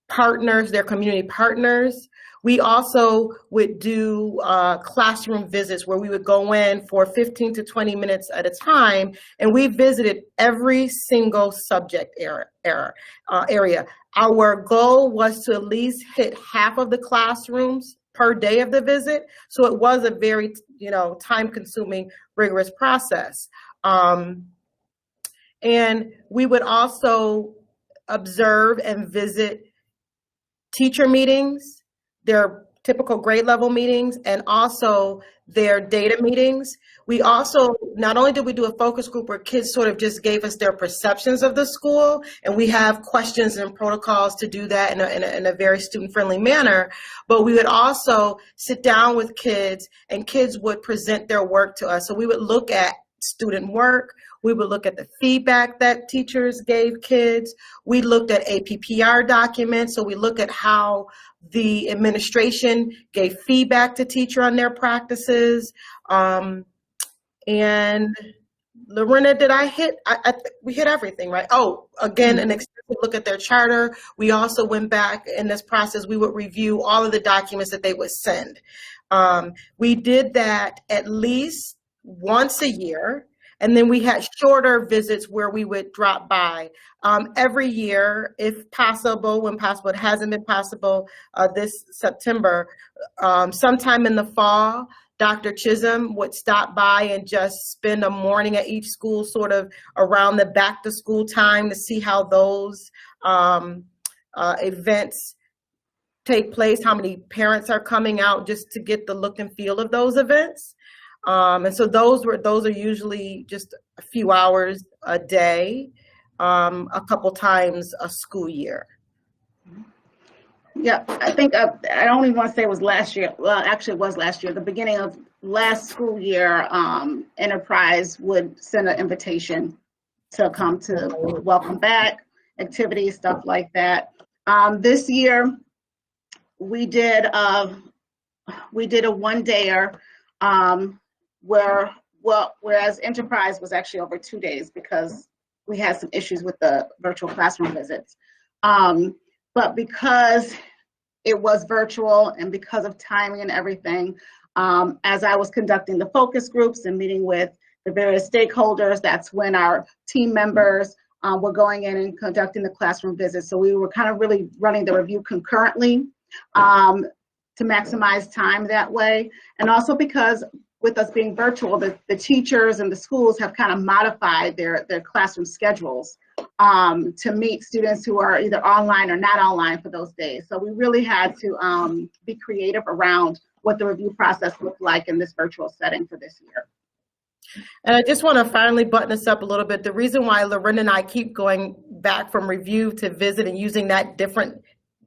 partners, their community partners. We also would do classroom visits where we would go in for 15 to 20 minutes at a time, and we visited every single subject area. Our goal was to at least hit half of the classrooms per day of the visit, so it was a very, time-consuming, rigorous process. And we would also observe and visit teacher meetings, their typical grade level meetings, and also their data meetings. We also, not only did we do a focus group where kids sort of just gave us their perceptions of the school, and we have questions and protocols to do that in a very student-friendly manner, but we would also sit down with kids, and kids would present their work to us. So we would look at student work, we would look at the feedback that teachers gave kids, we looked at APPR documents, so we look at how the administration gave feedback to teacher on their practices. And Lorena, did I hit, we hit everything, right? Oh, again, an extensive look at their charter. We also went back in this process, we would review all of the documents that they would send. We did that at least once a year. And then we had shorter visits where we would drop by every year, if possible. When possible, it hasn't been possible this September. Sometime in the fall, Dr. Chisholm would stop by and just spend a morning at each school, sort of around the back to school time, to see how those events take place, how many parents are coming out, just to get the look and feel of those events. And so those are usually just a few hours a day, a couple times a school year. Yeah, I think I don't even want to say it was last year. Well, actually it was last year. The beginning of last school year, Enterprise would send an invitation to come to welcome back activities, stuff like that. This year we did a one-dayer, whereas Enterprise was actually over 2 days because we had some issues with the virtual classroom visits. But because it was virtual and because of timing and everything, as I was conducting the focus groups and meeting with the various stakeholders, that's when our team members were going in and conducting the classroom visits. So we were kind of really running the review concurrently to maximize time that way. And also because with us being virtual, the teachers and the schools have kind of modified their classroom schedules to meet students who are either online or not online for those days. So we really had to be creative around what the review process looked like in this virtual setting for this year. And I just want to finally button this up a little bit. The reason why Lorena and I keep going back from review to visit and using that different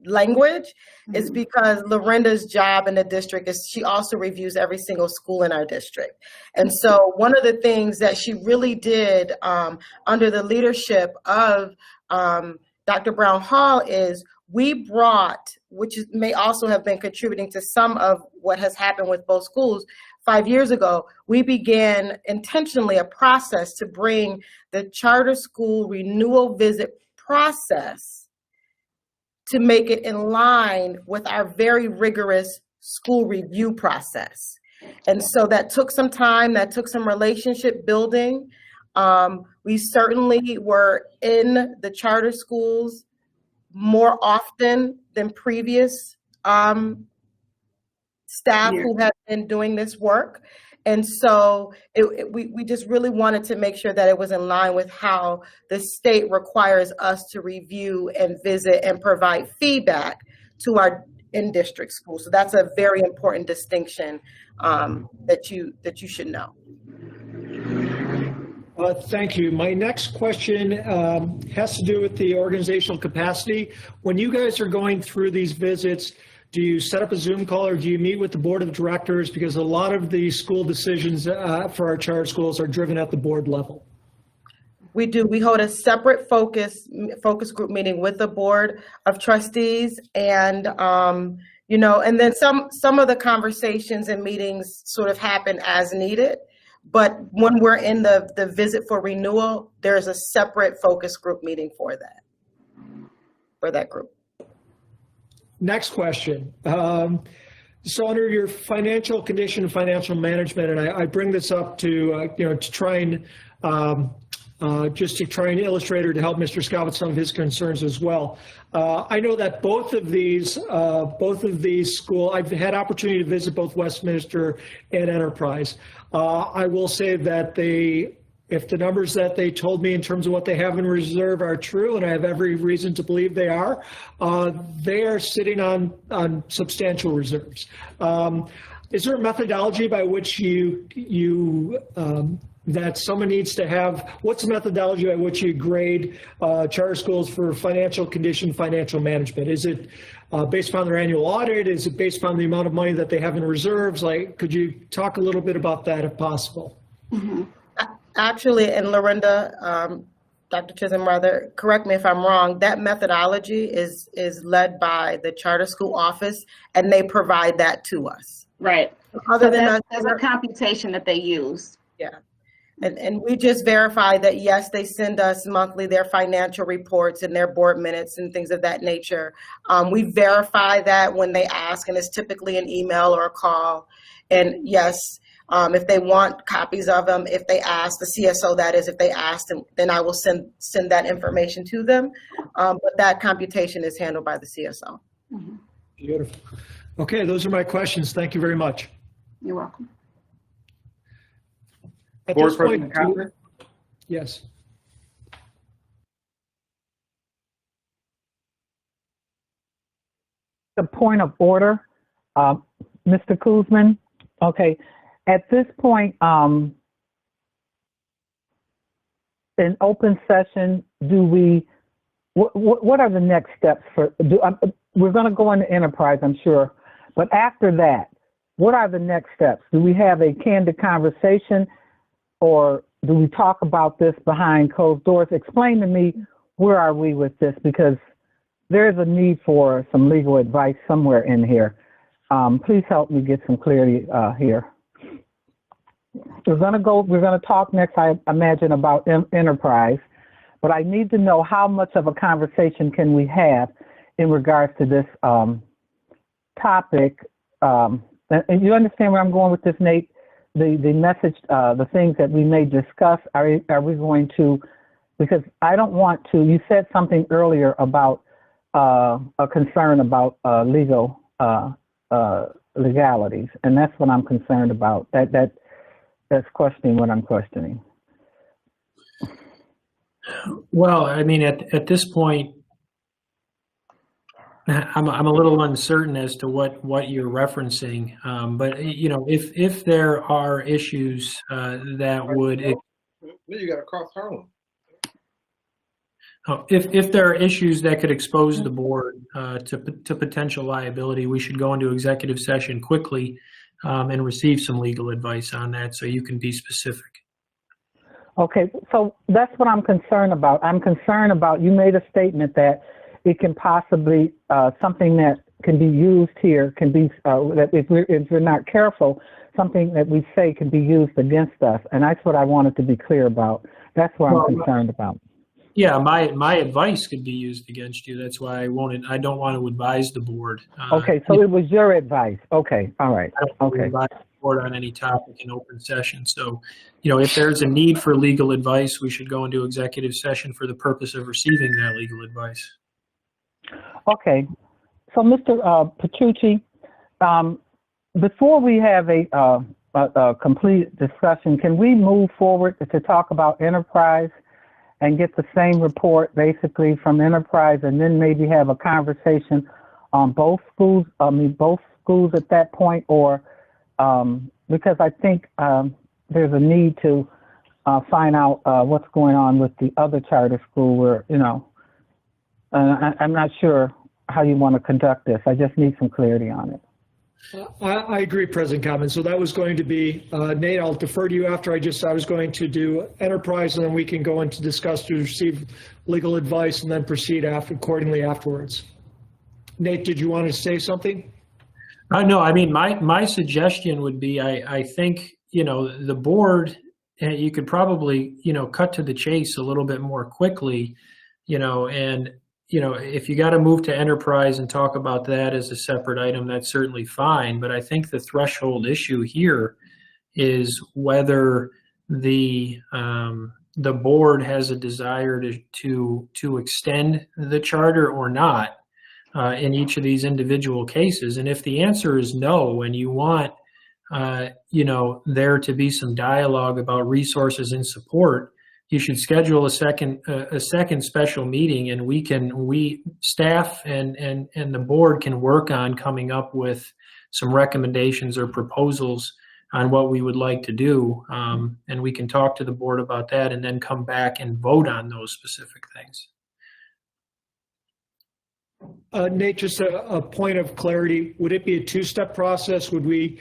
language is because Lorena's job in the district is she also reviews every single school in our district. And so one of the things that she really did under the leadership of Dr. Brown Hall is we brought, which may also have been contributing to some of what has happened with both schools, 5 years ago, we began intentionally a process to bring the charter school renewal visit process to make it in line with our very rigorous school review process. And so that took some time, that took some relationship building. We certainly were in the charter schools more often than previous staff who have been doing this work. And so we just really wanted to make sure that it was in line with how the state requires us to review and visit and provide feedback to our in-district schools. So that's a very important distinction that you should know. Thank you. My next question has to do with the organizational capacity. When you guys are going through these visits, do you set up a Zoom call or do you meet with the board of directors? Because a lot of the school decisions for our charter schools are driven at the board level. We do. We hold a separate focus group meeting with the board of trustees, and and then some of the conversations and meetings sort of happen as needed. But when we're in the visit for renewal, there's a separate focus group meeting for that group. Next question. So under your financial condition and financial management, and I bring this up to to try and just to try and illustrate or to help Mr. Scott with some of his concerns as well. I know that both of these schools, I've had opportunity to visit both Westminster and Enterprise. I will say that if the numbers that they told me in terms of what they have in reserve are true, and I have every reason to believe they are sitting on substantial reserves. Is there a methodology by which that someone needs to have? What's the methodology by which you grade charter schools for financial condition, financial management? Is it based upon their annual audit? Is it based upon the amount of money that they have in reserves? Like, could you talk a little bit about that if possible? Mm-hmm. Actually, and Lorinda, Dr. Chisholm, rather, correct me if I'm wrong, that methodology is led by the charter school office, and they provide that to us. Right. Other So than there's a computation that they use. Yeah. And we just verify that, yes, they send us monthly their financial reports and their board minutes and things of that nature. We verify that when they ask, and it's typically an email or a call. And yes, if they want copies of them, if they ask, the CSO that is, if they ask them, then I will send that information to them. But that computation is handled by the CSO. Mm-hmm. Beautiful. Okay, those are my questions. Thank you very much. You're welcome. At Board this point, President yes. The point of order, Mr. Kuzman. Okay, at this point, in open session, what are the next steps we're going to go into enterprise, I'm sure, but after that, what are the next steps? Do we have a candid conversation, or do we talk about this behind closed doors? Explain to me, where are we with this? Because there is a need for some legal advice somewhere in here. Please help me get some clarity here. We're going to talk next, I imagine, about enterprise, but I need to know how much of a conversation can we have in regards to this topic. And you understand where I'm going with this, Nate? The message, the things that we may discuss, are we going to, because I don't want to, you said something earlier about a concern about legalities, and that's what I'm concerned about. That's questioning what I'm questioning. Well, I mean, at this point, I'm a little uncertain as to what you're referencing, but if there are issues that would, you got to cross Harlem. If there are issues that could expose the board to potential liability, we should go into executive session quickly and receive some legal advice on that, so you can be specific. Okay, so that's what I'm concerned about. I'm concerned about, you made a statement that it can possibly, something that can be used here can be, that if we're not careful, something that we say can be used against us. And that's what I wanted to be clear about. That's what I'm concerned about. Yeah, my advice could be used against you. That's why I don't want to advise the board. Okay, so it was your advice. Okay, all right. I don't want to advise the board on any topic in open session. So, if there's a need for legal advice, we should go into executive session for the purpose of receiving that legal advice. Okay, so Mr. Petrucci, before we have a complete discussion, can we move forward to talk about enterprise and get the same report basically from enterprise, and then maybe have a conversation on both schools at that point, or because I think there's a need to find out what's going on with the other charter school where, I'm not sure how you want to conduct this. I just need some clarity on it. I agree, President Common. So that was going to be, Nate, I'll defer to you after I was going to do enterprise, and then we can go into discuss to receive legal advice and then proceed accordingly afterwards. Nate, did you want to say something? No, I mean, my suggestion would be, I think, the board, you could probably, cut to the chase a little bit more quickly, and, if you got to move to enterprise and talk about that as a separate item, that's certainly fine. But I think the threshold issue here is whether the board has a desire to extend the charter or not in each of these individual cases. And if the answer is no, and you want there to be some dialogue about resources and support, you should schedule a second special meeting, and we staff and the board can work on coming up with some recommendations or proposals on what we would like to do, and we can talk to the board about that and then come back and vote on those specific things. Nate, just a point of clarity. Would it be a two-step process? Would we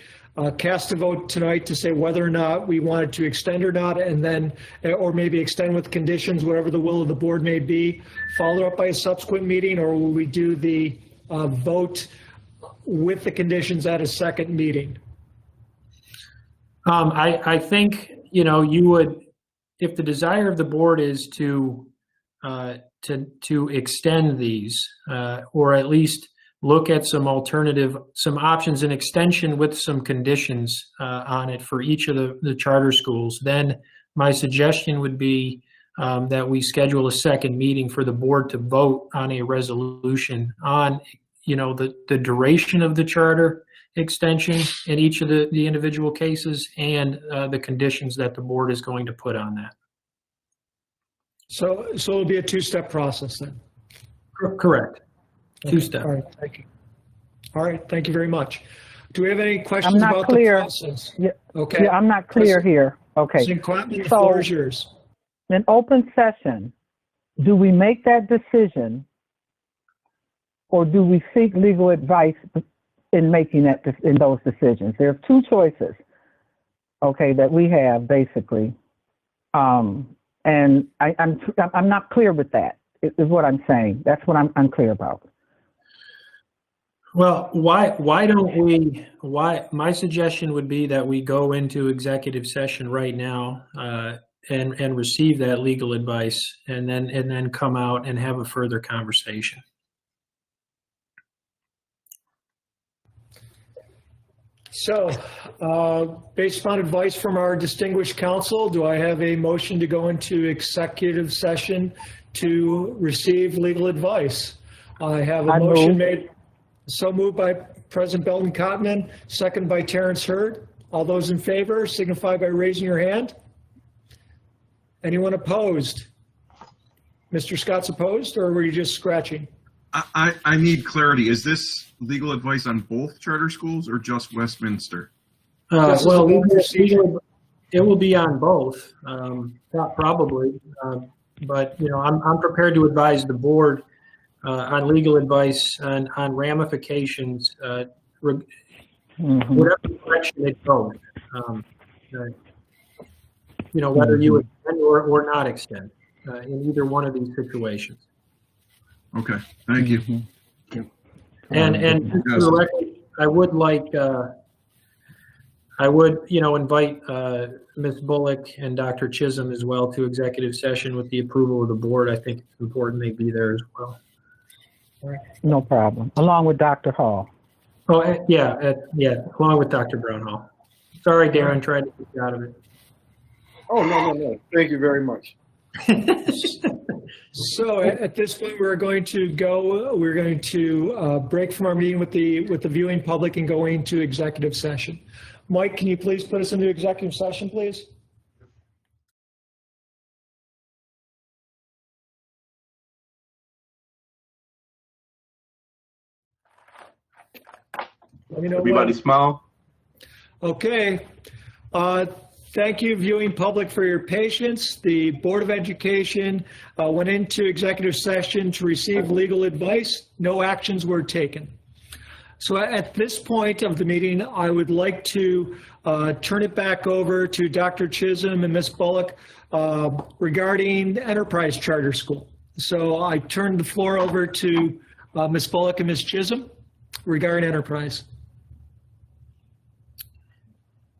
cast a vote tonight to say whether or not we wanted to extend or not, and then, or maybe extend with conditions, whatever the will of the board may be, followed up by a subsequent meeting, or will we do the vote with the conditions at a second meeting? I think, you would, if the desire of the board is to extend these, or at least look at some options in extension with some conditions on it for each of the charter schools, then my suggestion would be that we schedule a second meeting for the board to vote on a resolution on, the duration of the charter extension in each of the individual cases, and the conditions that the board is going to put on that. So it'll be a two-step process then? Correct. Two-step. All right, thank you. All right, thank you very much. Do we have any questions I'm not about clear. the process? Yeah, Okay. yeah, I'm not clear here. Okay. The floor is yours. In open session, do we make that decision, or do we seek legal advice in making in those decisions? There are two choices, okay, that we have basically, and I'm not clear with that. Is what I'm saying. That's what I'm unclear about. Well, why my suggestion would be that we go into executive session right now and receive that legal advice, and then come out and have a further conversation. So, based upon advice from our distinguished counsel, do I have a motion to go into executive session to receive legal advice? I have a motion made, so moved by President Belton Cotman, second by Terrence Hurd. All those in favor signify by raising your hand. Anyone opposed? Mr. Scott's opposed, or were you just scratching? I need clarity. Is this legal advice on both charter schools or just Westminster? Well, it will be on both, probably. But I'm prepared to advise the board on legal advice on ramifications, whatever direction it goes. Whether you extend or not extend in either one of these situations. Okay, thank you. And for the record, I would invite Ms. Bullock and Dr. Chisholm as well to executive session with the approval of the board. I think it's important they be there as well. No problem. Along with Dr. Hall. Oh, yeah, along with Dr. Brownhall. Sorry, Darren, tried to get you out of it. Oh, no. Thank you very much. So at this point, we're going to break from our meeting with the viewing public and go into executive session. Mike, can you please put us into executive session, please? Let me know. Everybody smile. Okay. Thank you, viewing public, for your patience. The Board of Education went into executive session to receive legal advice. No actions were taken. So at this point of the meeting, I would like to turn it back over to Dr. Chisholm and Ms. Bullock regarding the Enterprise Charter School. So I turn the floor over to Ms. Bullock and Ms. Chisholm regarding Enterprise.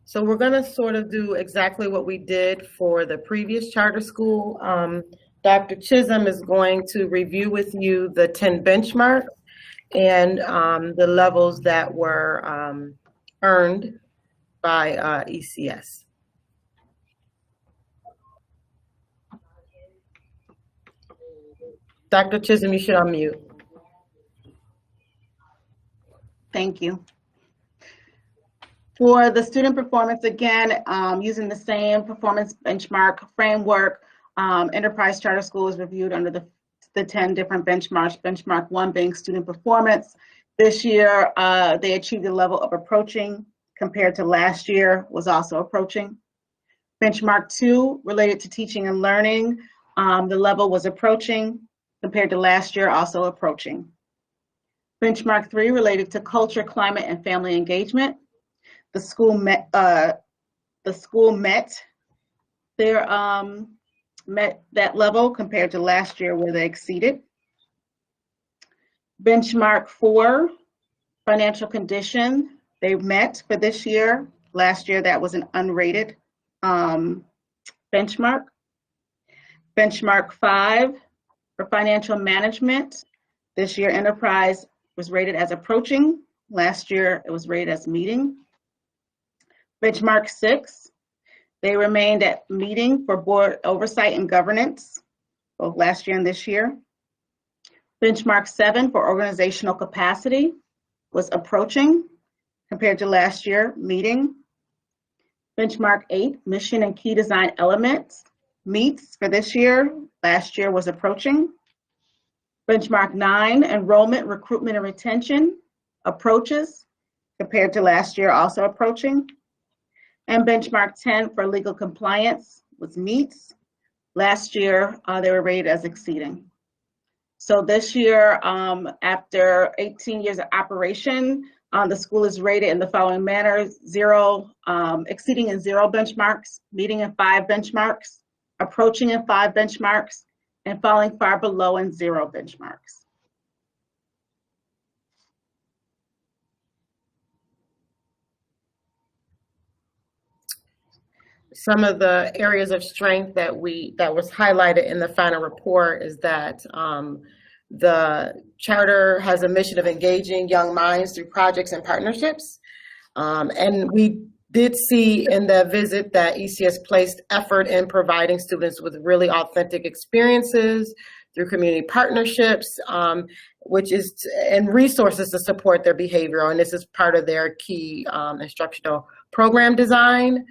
So we're going to sort of do exactly what we did for the previous charter school. Dr. Chisholm is going to review with you the 10 benchmarks and the levels that were earned by ECS. Dr. Chisholm, you should unmute. Thank you. For the student performance, again, using the same performance benchmark framework, Enterprise Charter School is reviewed under the 10 different benchmarks. Benchmark 1 being student performance. This year, they achieved a level of approaching compared to last year was also approaching. Benchmark 2 related to teaching and learning, the level was approaching compared to last year, also approaching. Benchmark 3 related to culture, climate, and family engagement. The school met that level compared to last year where they exceeded. Benchmark 4, financial condition, they met for this year. Last year that was an unrated benchmark. Benchmark 5 for financial management. This year Enterprise was rated as approaching. Last year it was rated as meeting. Benchmark 6, they remained at meeting for board oversight and governance, both last year and this year. Benchmark 7 for organizational capacity was approaching compared to last year, meeting. Benchmark 8, mission and key design elements, meets for this year, last year was approaching. Benchmark 9, enrollment, recruitment, and retention, approaches compared to last year, also approaching. And benchmark 10 for legal compliance was meets. Last year, they were rated as exceeding. So this year, after 18 years of operation, the school is rated in the following manner: 0, exceeding in 0 benchmarks, meeting in 5 benchmarks, approaching in 5 benchmarks, and falling far below in 0 benchmarks. Some of the areas of strength that was highlighted in the final report is that the charter has a mission of engaging young minds through projects and partnerships. And we did see in the visit that ECS placed effort in providing students with really authentic experiences through community partnerships, and resources to support their behavioral. And this is part of their key instructional program design.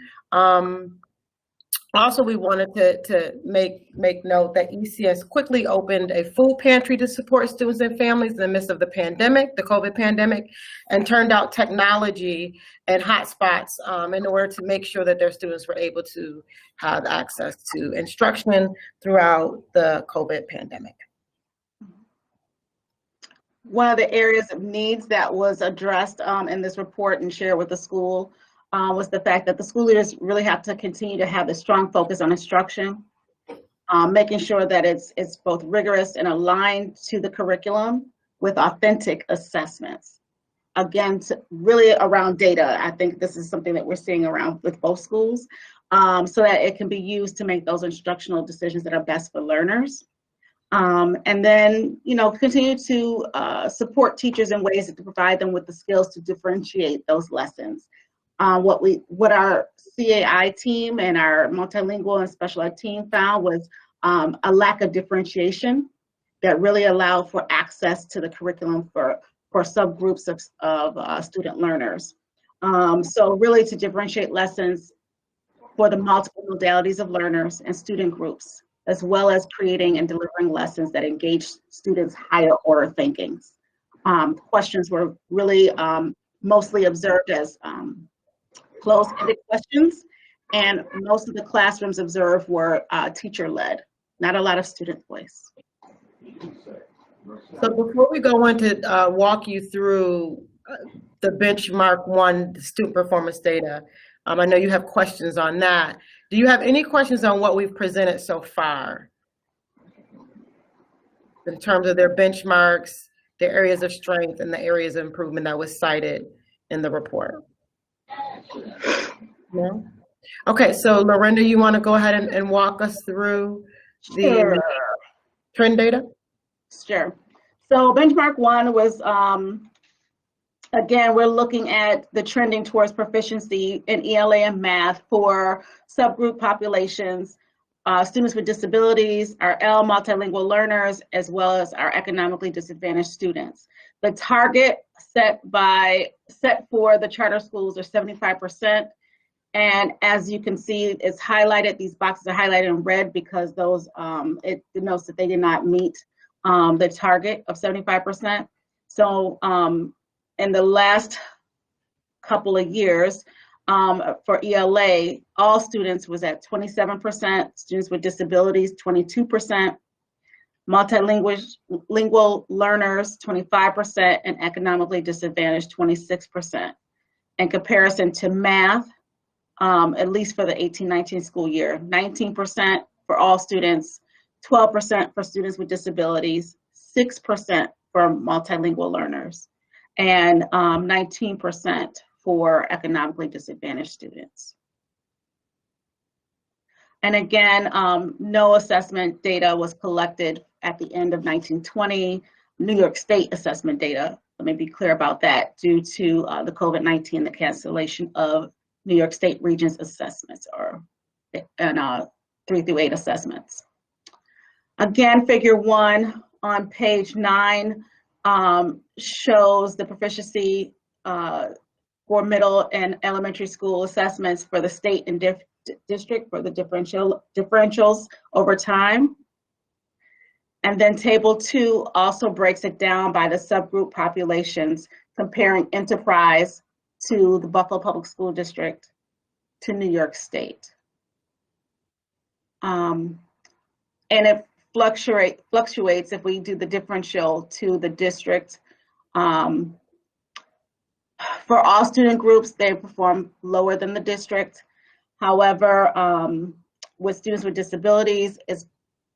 Also, we wanted to make note that ECS quickly opened a food pantry to support students and families in the midst of the pandemic, the COVID pandemic, and turned out technology and hotspots in order to make sure that their students were able to have access to instruction throughout the COVID pandemic. One of the areas of needs that was addressed in this report and shared with the school was the fact that the school leaders really have to continue to have a strong focus on instruction, making sure that it's both rigorous and aligned to the curriculum with authentic assessments. Again, really around data. I think this is something that we're seeing around with both schools, so that it can be used to make those instructional decisions that are best for learners. And then, continue to support teachers in ways to provide them with the skills to differentiate those lessons. What our CAI team and our multilingual and special ed team found was a lack of differentiation that really allowed for access to the curriculum for subgroups of student learners. So really to differentiate lessons for the multiple modalities of learners and student groups, as well as creating and delivering lessons that engage students' higher order thinkings. Questions were really mostly observed as closed-ended questions, and most of the classrooms observed were teacher-led, not a lot of student voice. So before we go on to walk you through the benchmark one student performance data. I know you have questions on that. Do you have any questions on what we've presented so far? In terms of their benchmarks, their areas of strength, and the areas of improvement that was cited in the report? No? Okay, so Lorinda, you want to go ahead and walk us through the Sure. trend data? Sure. So benchmark one was, again, we're looking at the trending towards proficiency in ELA and math for subgroup populations, students with disabilities, our L multilingual learners, as well as our economically disadvantaged students. The target set for the charter schools are 75%. And as you can see, it's highlighted, these boxes are highlighted in red because those, it denotes that they did not meet the target of 75%. So in the last couple of years, for ELA, all students was at 27%, students with disabilities, 22%, multilingual learners, 25%, and economically disadvantaged, 26%. In comparison to math, at least for the 18-19 school year, 19% for all students, 12% for students with disabilities, 6% for multilingual learners, and 19% for economically disadvantaged students. And again, no assessment data was collected at the end of 1920. New York State assessment data, let me be clear about that, due to the COVID-19, the cancellation of New York State Regents assessments, and 3 through 8 assessments. Again, figure 1 on page 9 shows the proficiency for middle and elementary school assessments for the state and district for the differentials over time. And then table 2 also breaks it down by the subgroup populations, comparing enterprise to the Buffalo Public School District to New York State. And it fluctuates if we do the differential to the district. For all student groups, they perform lower than the district. However, with students with disabilities, it's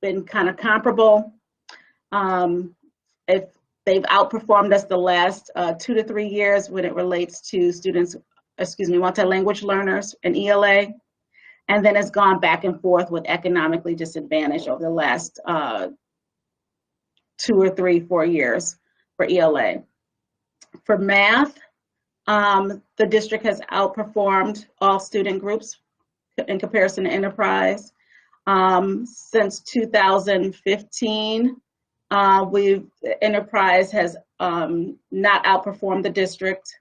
been kind of comparable. If they've outperformed us the last 2 to 3 years when it relates to students, multilanguage learners in ELA, and then it's gone back and forth with economically disadvantaged over the last 2 or 3, 4 years for ELA. For math, the district has outperformed all student groups in comparison to enterprise. Since 2015, enterprise has not outperformed the district.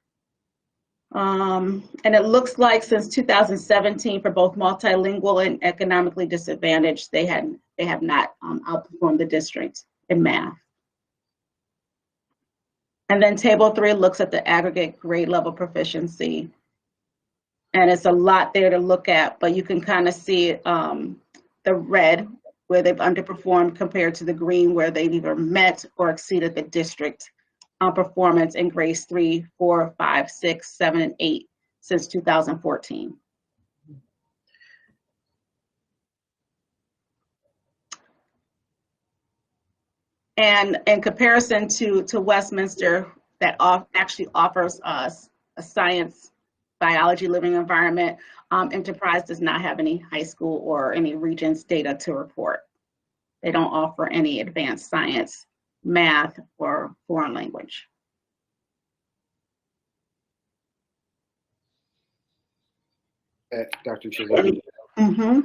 And it looks like since 2017 for both multilingual and economically disadvantaged, they have not outperformed the district in math. And then table 3 looks at the aggregate grade level proficiency. And it's a lot there to look at, but you can kind of see the red where they've underperformed compared to the green where they've either met or exceeded the district performance in grades 3, 4, 5, 6, 7, and 8 since 2014. And in comparison to Westminster, that actually offers us a science, biology, living environment, Enterprise does not have any high school or any Regents data to report. They don't offer any advanced science, math, or foreign language. Dr. Chisholm. Mm-hmm.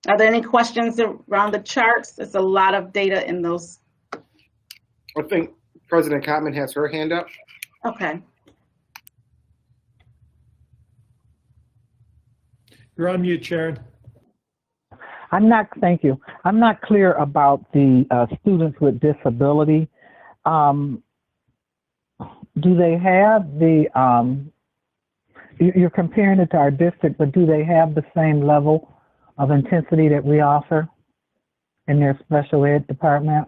Are there any questions around the charts? There's a lot of data in those. I think President Cottman has her hand up. Okay. You're on mute, Sharon. Thank you. I'm not clear about the students with disability. Do they have the, you're comparing it to our district, but do they have the same level of intensity that we offer in their special ed department?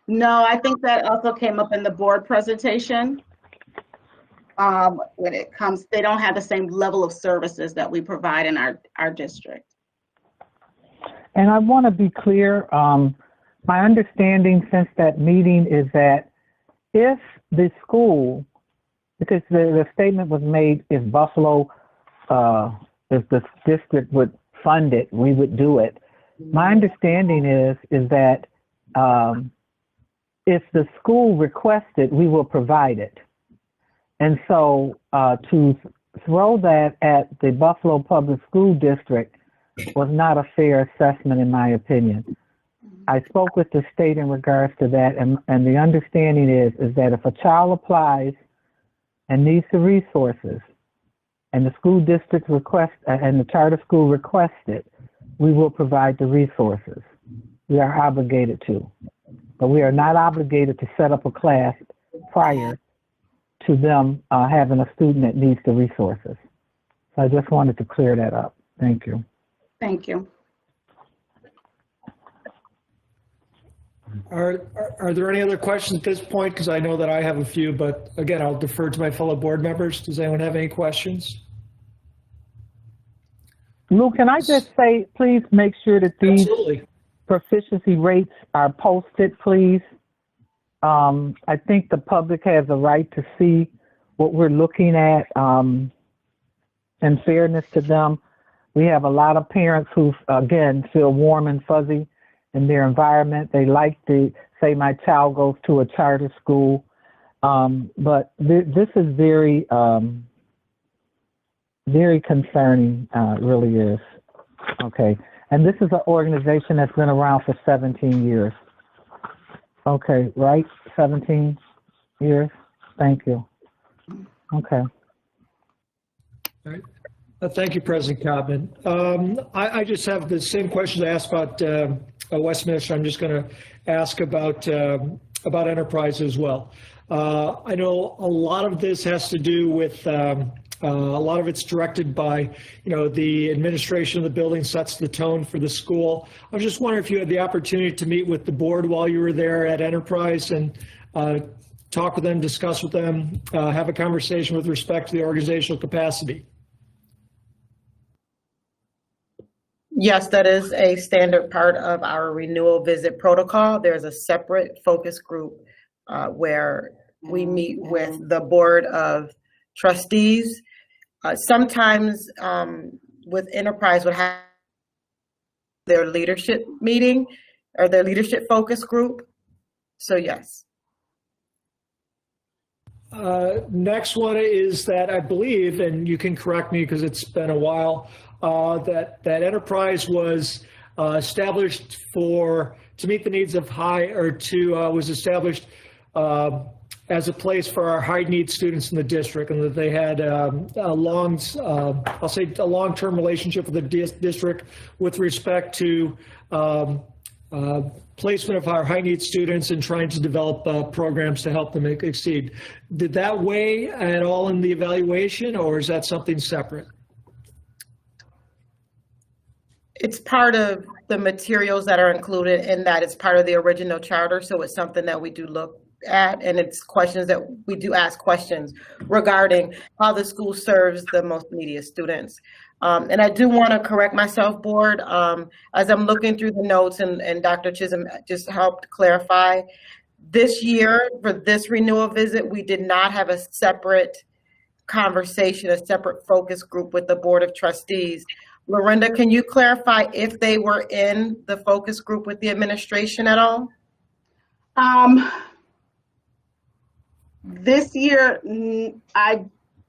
No, I think that also came up in the board presentation. When it comes, they don't have the same level of services that we provide in our district. And I want to be clear, my understanding since that meeting is that if the school, because the statement was made, if Buffalo, if the district would fund it, we would do it. My understanding is that if the school requests it, we will provide it. And so to throw that at the Buffalo Public School District was not a fair assessment, in my opinion. I spoke with the state in regards to that, and the understanding is that if a child applies and needs the resources, and the school district requests, and the charter school requests it, we will provide the resources. We are obligated to, but we are not obligated to set up a class prior to them having a student that needs the resources. So I just wanted to clear that up. Thank you. Thank you. Are there any other questions at this point? Because I know that I have a few, but again, I'll defer to my fellow board members. Does anyone have any questions? Lou, can I just say, please make sure that these Absolutely. proficiency rates are posted, please. I think the public has a right to see what we're looking at, in fairness to them. We have a lot of parents who, again, feel warm and fuzzy in their environment. They like to say my child goes to a charter school. But this is very, very concerning, really is. Okay. And this is an organization that's been around for 17 years. Okay, right? 17 years? Thank you. Okay. All right. Thank you, President Cobman. I just have the same questions I asked about Westminster. I'm just going to ask about Enterprise as well. I know a lot of this has to do with a lot of it's directed by, the administration of the building sets the tone for the school. I was just wondering if you had the opportunity to meet with the board while you were there at Enterprise and talk with them, discuss with them, have a conversation with respect to the organizational capacity. Yes, that is a standard part of our renewal visit protocol. There's a separate focus group where we meet with the board of trustees. Sometimes with Enterprise would have their leadership meeting or their leadership focus group. So yes. Next one is that I believe, and you can correct me because it's been a while, that Enterprise was established to meet the needs of was established as a place for our high need students in the district, and that they had a long-term relationship with the district with respect to placement of our high need students and trying to develop programs to help them exceed. Did that weigh at all in the evaluation, or is that something separate? It's part of the materials that are included in that. It's part of the original charter, so it's something that we do look at, and it's questions that we do ask questions regarding how the school serves the most neediest students. And I do want to correct myself, board, as I'm looking through the notes, and Dr. Chisholm just helped clarify. This year, for this renewal visit, we did not have a separate conversation, a separate focus group with the Board of Trustees. Lorinda, can you clarify if they were in the focus group with the administration at all? This year,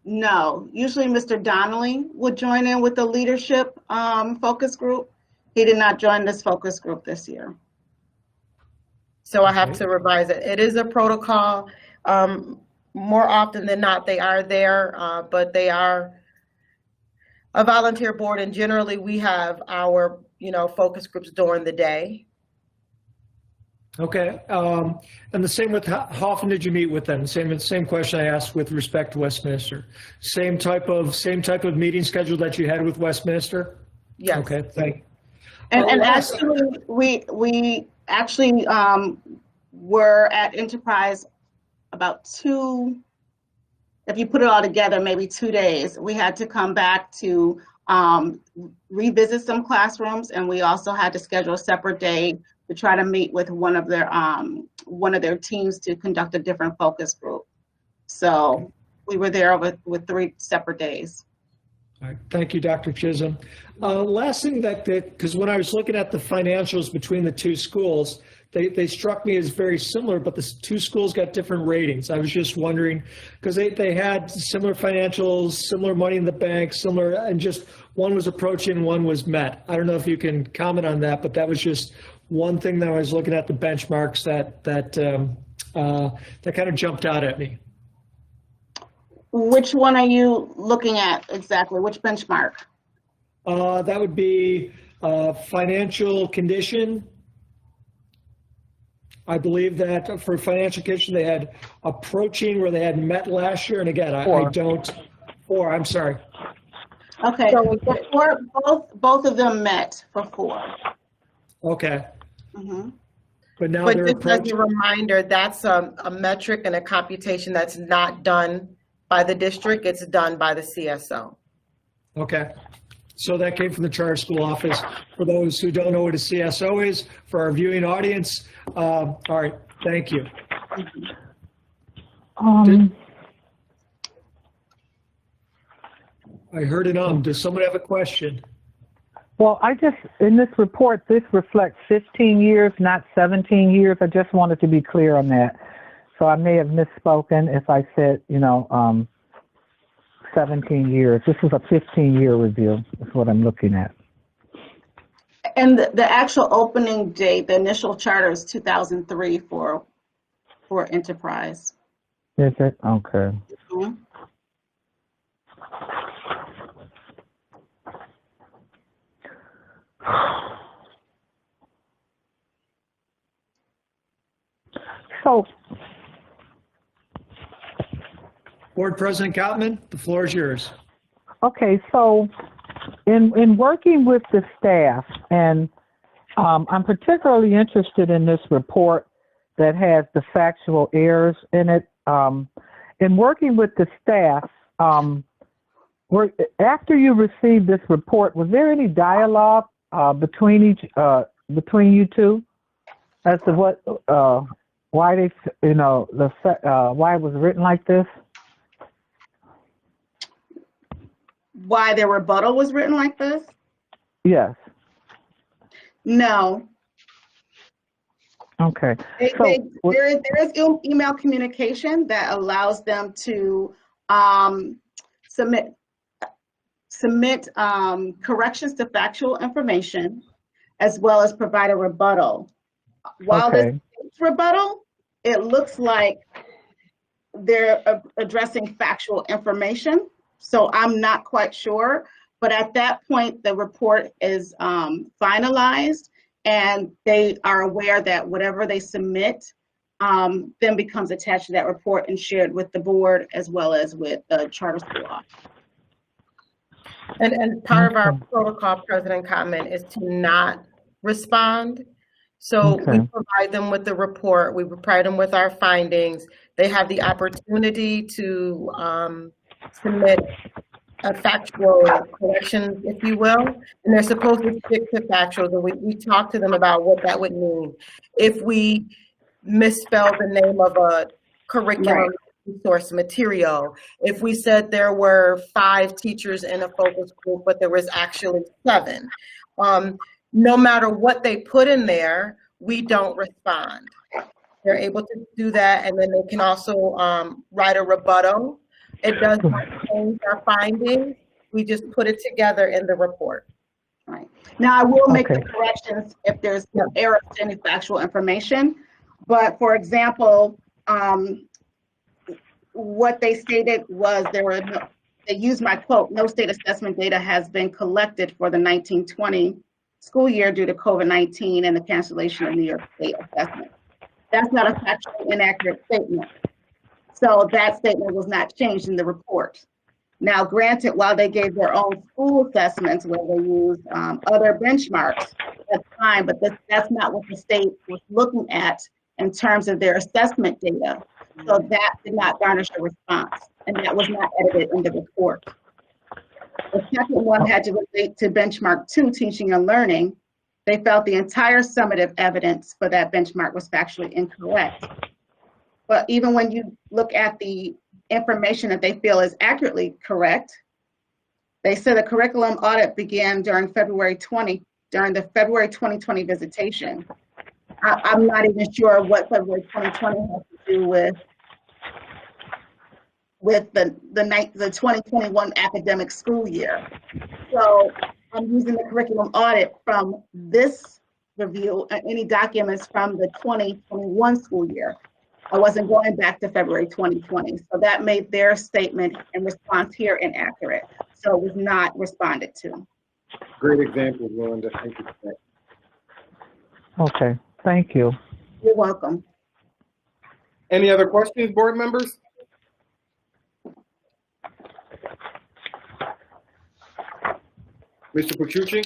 no. Usually Mr. Donnelly would join in with the leadership focus group. He did not join this focus group this year. So I have to revise it. It is a protocol. More often than not, they are there, but they are a volunteer board, and generally we have our, focus groups during the day. Okay, and the same with how often did you meet with them? Same question I asked with respect to Westminster. Same type of meeting schedule that you had with Westminster? Yes. Okay, thank you. And actually, we actually were at Enterprise about if you put it all together, maybe 2 days. We had to come back to revisit some classrooms, and we also had to schedule a separate day to try to meet with one of their teams to conduct a different focus group. So we were there with 3 separate days. All right. Thank you, Dr. Chisholm. Last thing because when I was looking at the financials between the 2 schools, they struck me as very similar, but the 2 schools got different ratings. I was just wondering, because they had similar financials, similar money in the bank, similar, and just one was approaching, one was met. I don't know if you can comment on that, but that was just one thing that I was looking at the benchmarks that kind of jumped out at me. Which one are you looking at exactly? Which benchmark? That would be financial condition. I believe that for financial condition, they had approaching where they had met last year. And again, I don't, or I'm sorry. Okay, both of them met for 4. Okay. Mm-hmm. But now But they're just as approaching. a reminder, that's a metric and a computation that's not done by the district, it's done by the CSO. Okay. So that came from the charter school office. For those who don't know what a CSO is, for our viewing audience, all right, thank you. I heard it. Does someone have a question? Well, in this report, this reflects 15 years, not 17 years. I just wanted to be clear on that. So I may have misspoken if I said, 17 years. This is a 15-year review, is what I'm looking at. And the actual opening date, the initial charter is 2003 for Enterprise. Is it? Okay. Mm-hmm. So, Board President Gottman, the floor is yours. okay, so in working with the staff, and I'm particularly interested in this report that has the factual errors in it. In working with the staff, after you received this report, was there any dialogue between you two as to what why they why it was written like this? Why their rebuttal was written like this? Yes. No. Okay. There is email communication that allows them to submit corrections to factual information, as well as provide a rebuttal. While this rebuttal, it looks like they're addressing factual information. So I'm not quite sure, but at that point, the report is finalized, and they are aware that whatever they submit then becomes attached to that report and shared with the board as well as with the charter school office. And part of our protocol, President Comment, is to not respond. So we provide them with the report, we provide them with our findings. They have the opportunity to submit a factual correction, if you will, and they're supposed to stick to factuals. And we talk to them about what that would mean. If we misspell the name of a curriculum resource material, if we said there were 5 teachers in a focus group, but there was actually 7, no matter what they put in there, we don't respond. They're able to do that, and then they can also write a rebuttal. It does not change our findings. We just put it together in the report. Right. Now, I will make the corrections if there's errors to any factual information. But for example, what they stated was they used my quote, "No state assessment data has been collected for the 1920 school year due to COVID-19 and the cancellation of New York State assessment." That's not a factually inaccurate statement. So that statement was not changed in the report. Now, granted, while they gave their own school assessments where they used other benchmarks, that's fine, but that's not what the state was looking at in terms of their assessment data. So that did not garnish a response, and that was not edited in the report. The second one had to relate to benchmark 2, teaching and learning. They felt the entire summative evidence for that benchmark was factually incorrect. But even when you look at the information that they feel is accurately correct, they said a curriculum audit began during during the February 2020 visitation. I'm not even sure what February 2020 has to do with the 2021 academic school year. So I'm using the curriculum audit from this review and any documents from the 2021 school year. I wasn't going back to February 2020. So that made their statement and response here inaccurate. So it was not responded to. Great example, Melinda. Thank you for that. Okay, thank you. You're welcome. Any other questions, board members? Mr. Petrucci?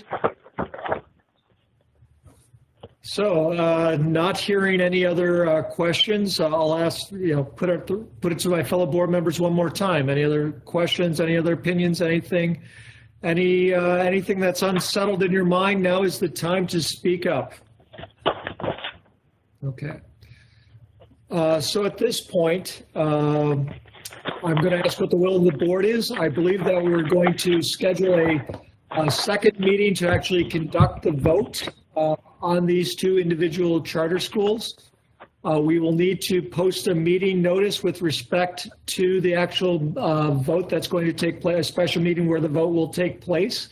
So, not hearing any other questions, I'll ask, put it to my fellow board members one more time. Any other questions, any other opinions, anything that's unsettled in your mind? Now is the time to speak up. Okay. So at this point, I'm going to ask what the will of the board is. I believe that we're going to schedule a second meeting to actually conduct the vote on these two individual charter schools. We will need to post a meeting notice with respect to the actual vote that's going to take place, a special meeting where the vote will take place.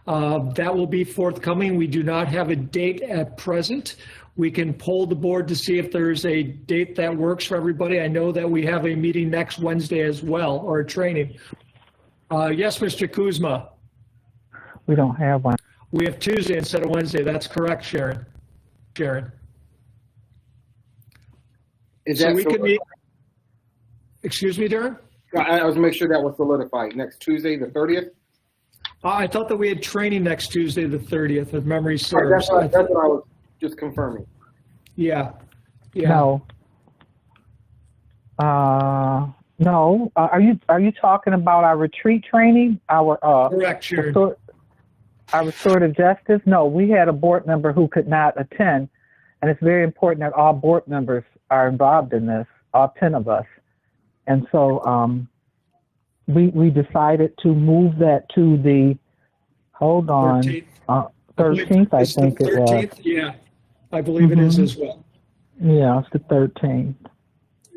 That will be forthcoming. We do not have a date at present. We can poll the board to see if there's a date that works for everybody. I know that we have a meeting next Wednesday as well, or a training. Yes, Mr. Kuzma. We don't have one. We have Tuesday instead of Wednesday. That's correct, Sharon. Is So that we could meet. Excuse me, Darren? I was to make sure that was solidified. Next Tuesday, the 30th? I thought that we had training next Tuesday, the 30th, if memory serves. That's what I was just confirming. Yeah. No. No. Are you talking about our retreat training? Correct, Sharon. Our restorative justice? No, we had a board member who could not attend, and it's very important that all board members are involved in this, all 10 of us. And so we decided to move that to the, 13th, I think it was. Yeah, I believe it is as well. Yeah, it's the 13th.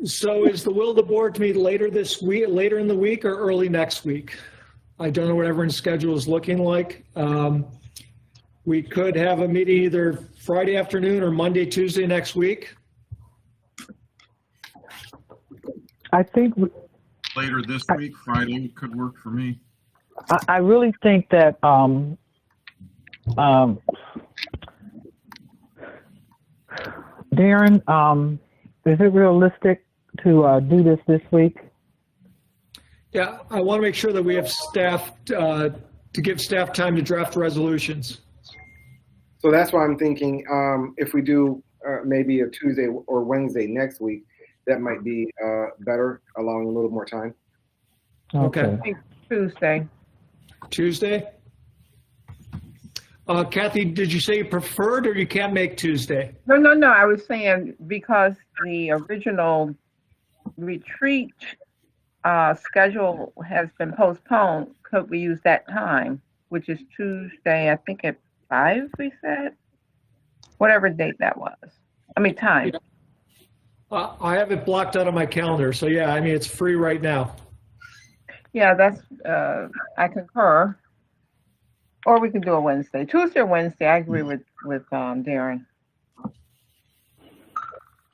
So is the will of the board to meet later this week, later in the week, or early next week? I don't know what everyone's schedule is looking like. We could have a meeting either Friday afternoon or Monday, Tuesday next week. I think Later this week, Friday could work for me. I really think that Darren, is it realistic to do this week? Yeah, I want to make sure that we have staff to give staff time to draft resolutions. So that's why I'm thinking if we do maybe a Tuesday or Wednesday next week, that might be better, allowing a little more time. Okay. Tuesday. Kathy, did you say you preferred or you can't make Tuesday? No. I was saying because the original retreat schedule has been postponed, could we use that time, which is Tuesday, I think at 5, we said? Whatever date that was. Time. I have it blocked out on my calendar, so yeah, it's free right now. Yeah, that's, I concur. Or we can do a Wednesday. Tuesday or Wednesday, I agree with Darren.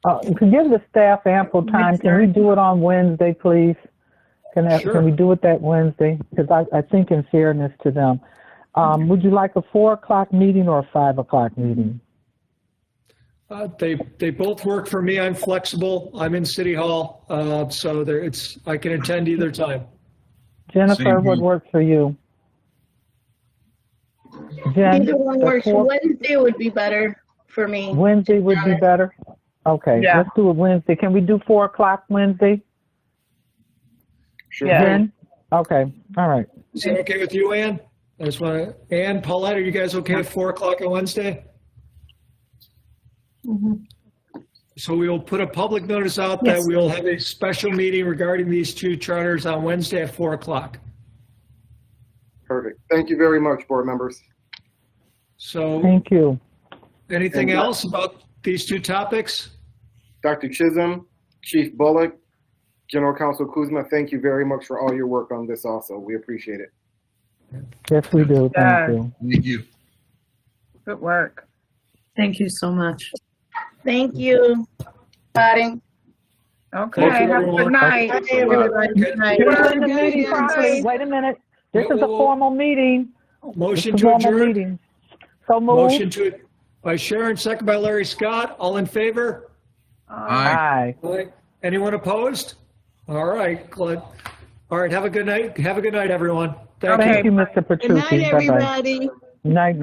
To give the staff ample time, can we do it on Wednesday, please? Sure. Can we do it that Wednesday? Because I think in fairness to them. Would you like a 4 o'clock meeting or a 5 o'clock meeting? They both work for me. I'm flexible. I'm in City Hall, so I can attend either time. Jennifer, what works for you? Jen, Either one works. Wednesday would be better for me. Wednesday would be better? Okay, Yeah. let's do it Wednesday. Can we do 4 o'clock Wednesday? Sure. Yeah. Then? Okay, all right. Is that okay with you, Ann? I just want to, Ann, Paulette, are you guys okay at 4 o'clock on Wednesday? So we will put a public notice out that Yes. we will have a special meeting regarding these 2 charters on Wednesday at 4 o'clock. Perfect. Thank you very much, board members. So Thank you. anything And- else about these 2 topics? Dr. Chisholm, Chief Bullock, General Counsel Kuzma, thank you very much for all your work on this also. We appreciate it. Yes, we do. Yeah. Thank you. Thank you. Good work. Thank you so much. Thank you. Everybody. Okay, Thank you, have a everyone. good night. Hey, everybody. Good night. Wait a minute, wait a minute. This is a formal meeting. Motion It's a to formal adjourn. meeting. So moved. Motion to, by Sharon, second by Larry Scott. All in favor? Aye. Aye. Anyone opposed? All right, Glenn. All right, have a good night. Have a good night, everyone. Thank you. Okay. Thank you, Mr. Good night, Petrucci. Bye-bye. everybody. Night, night.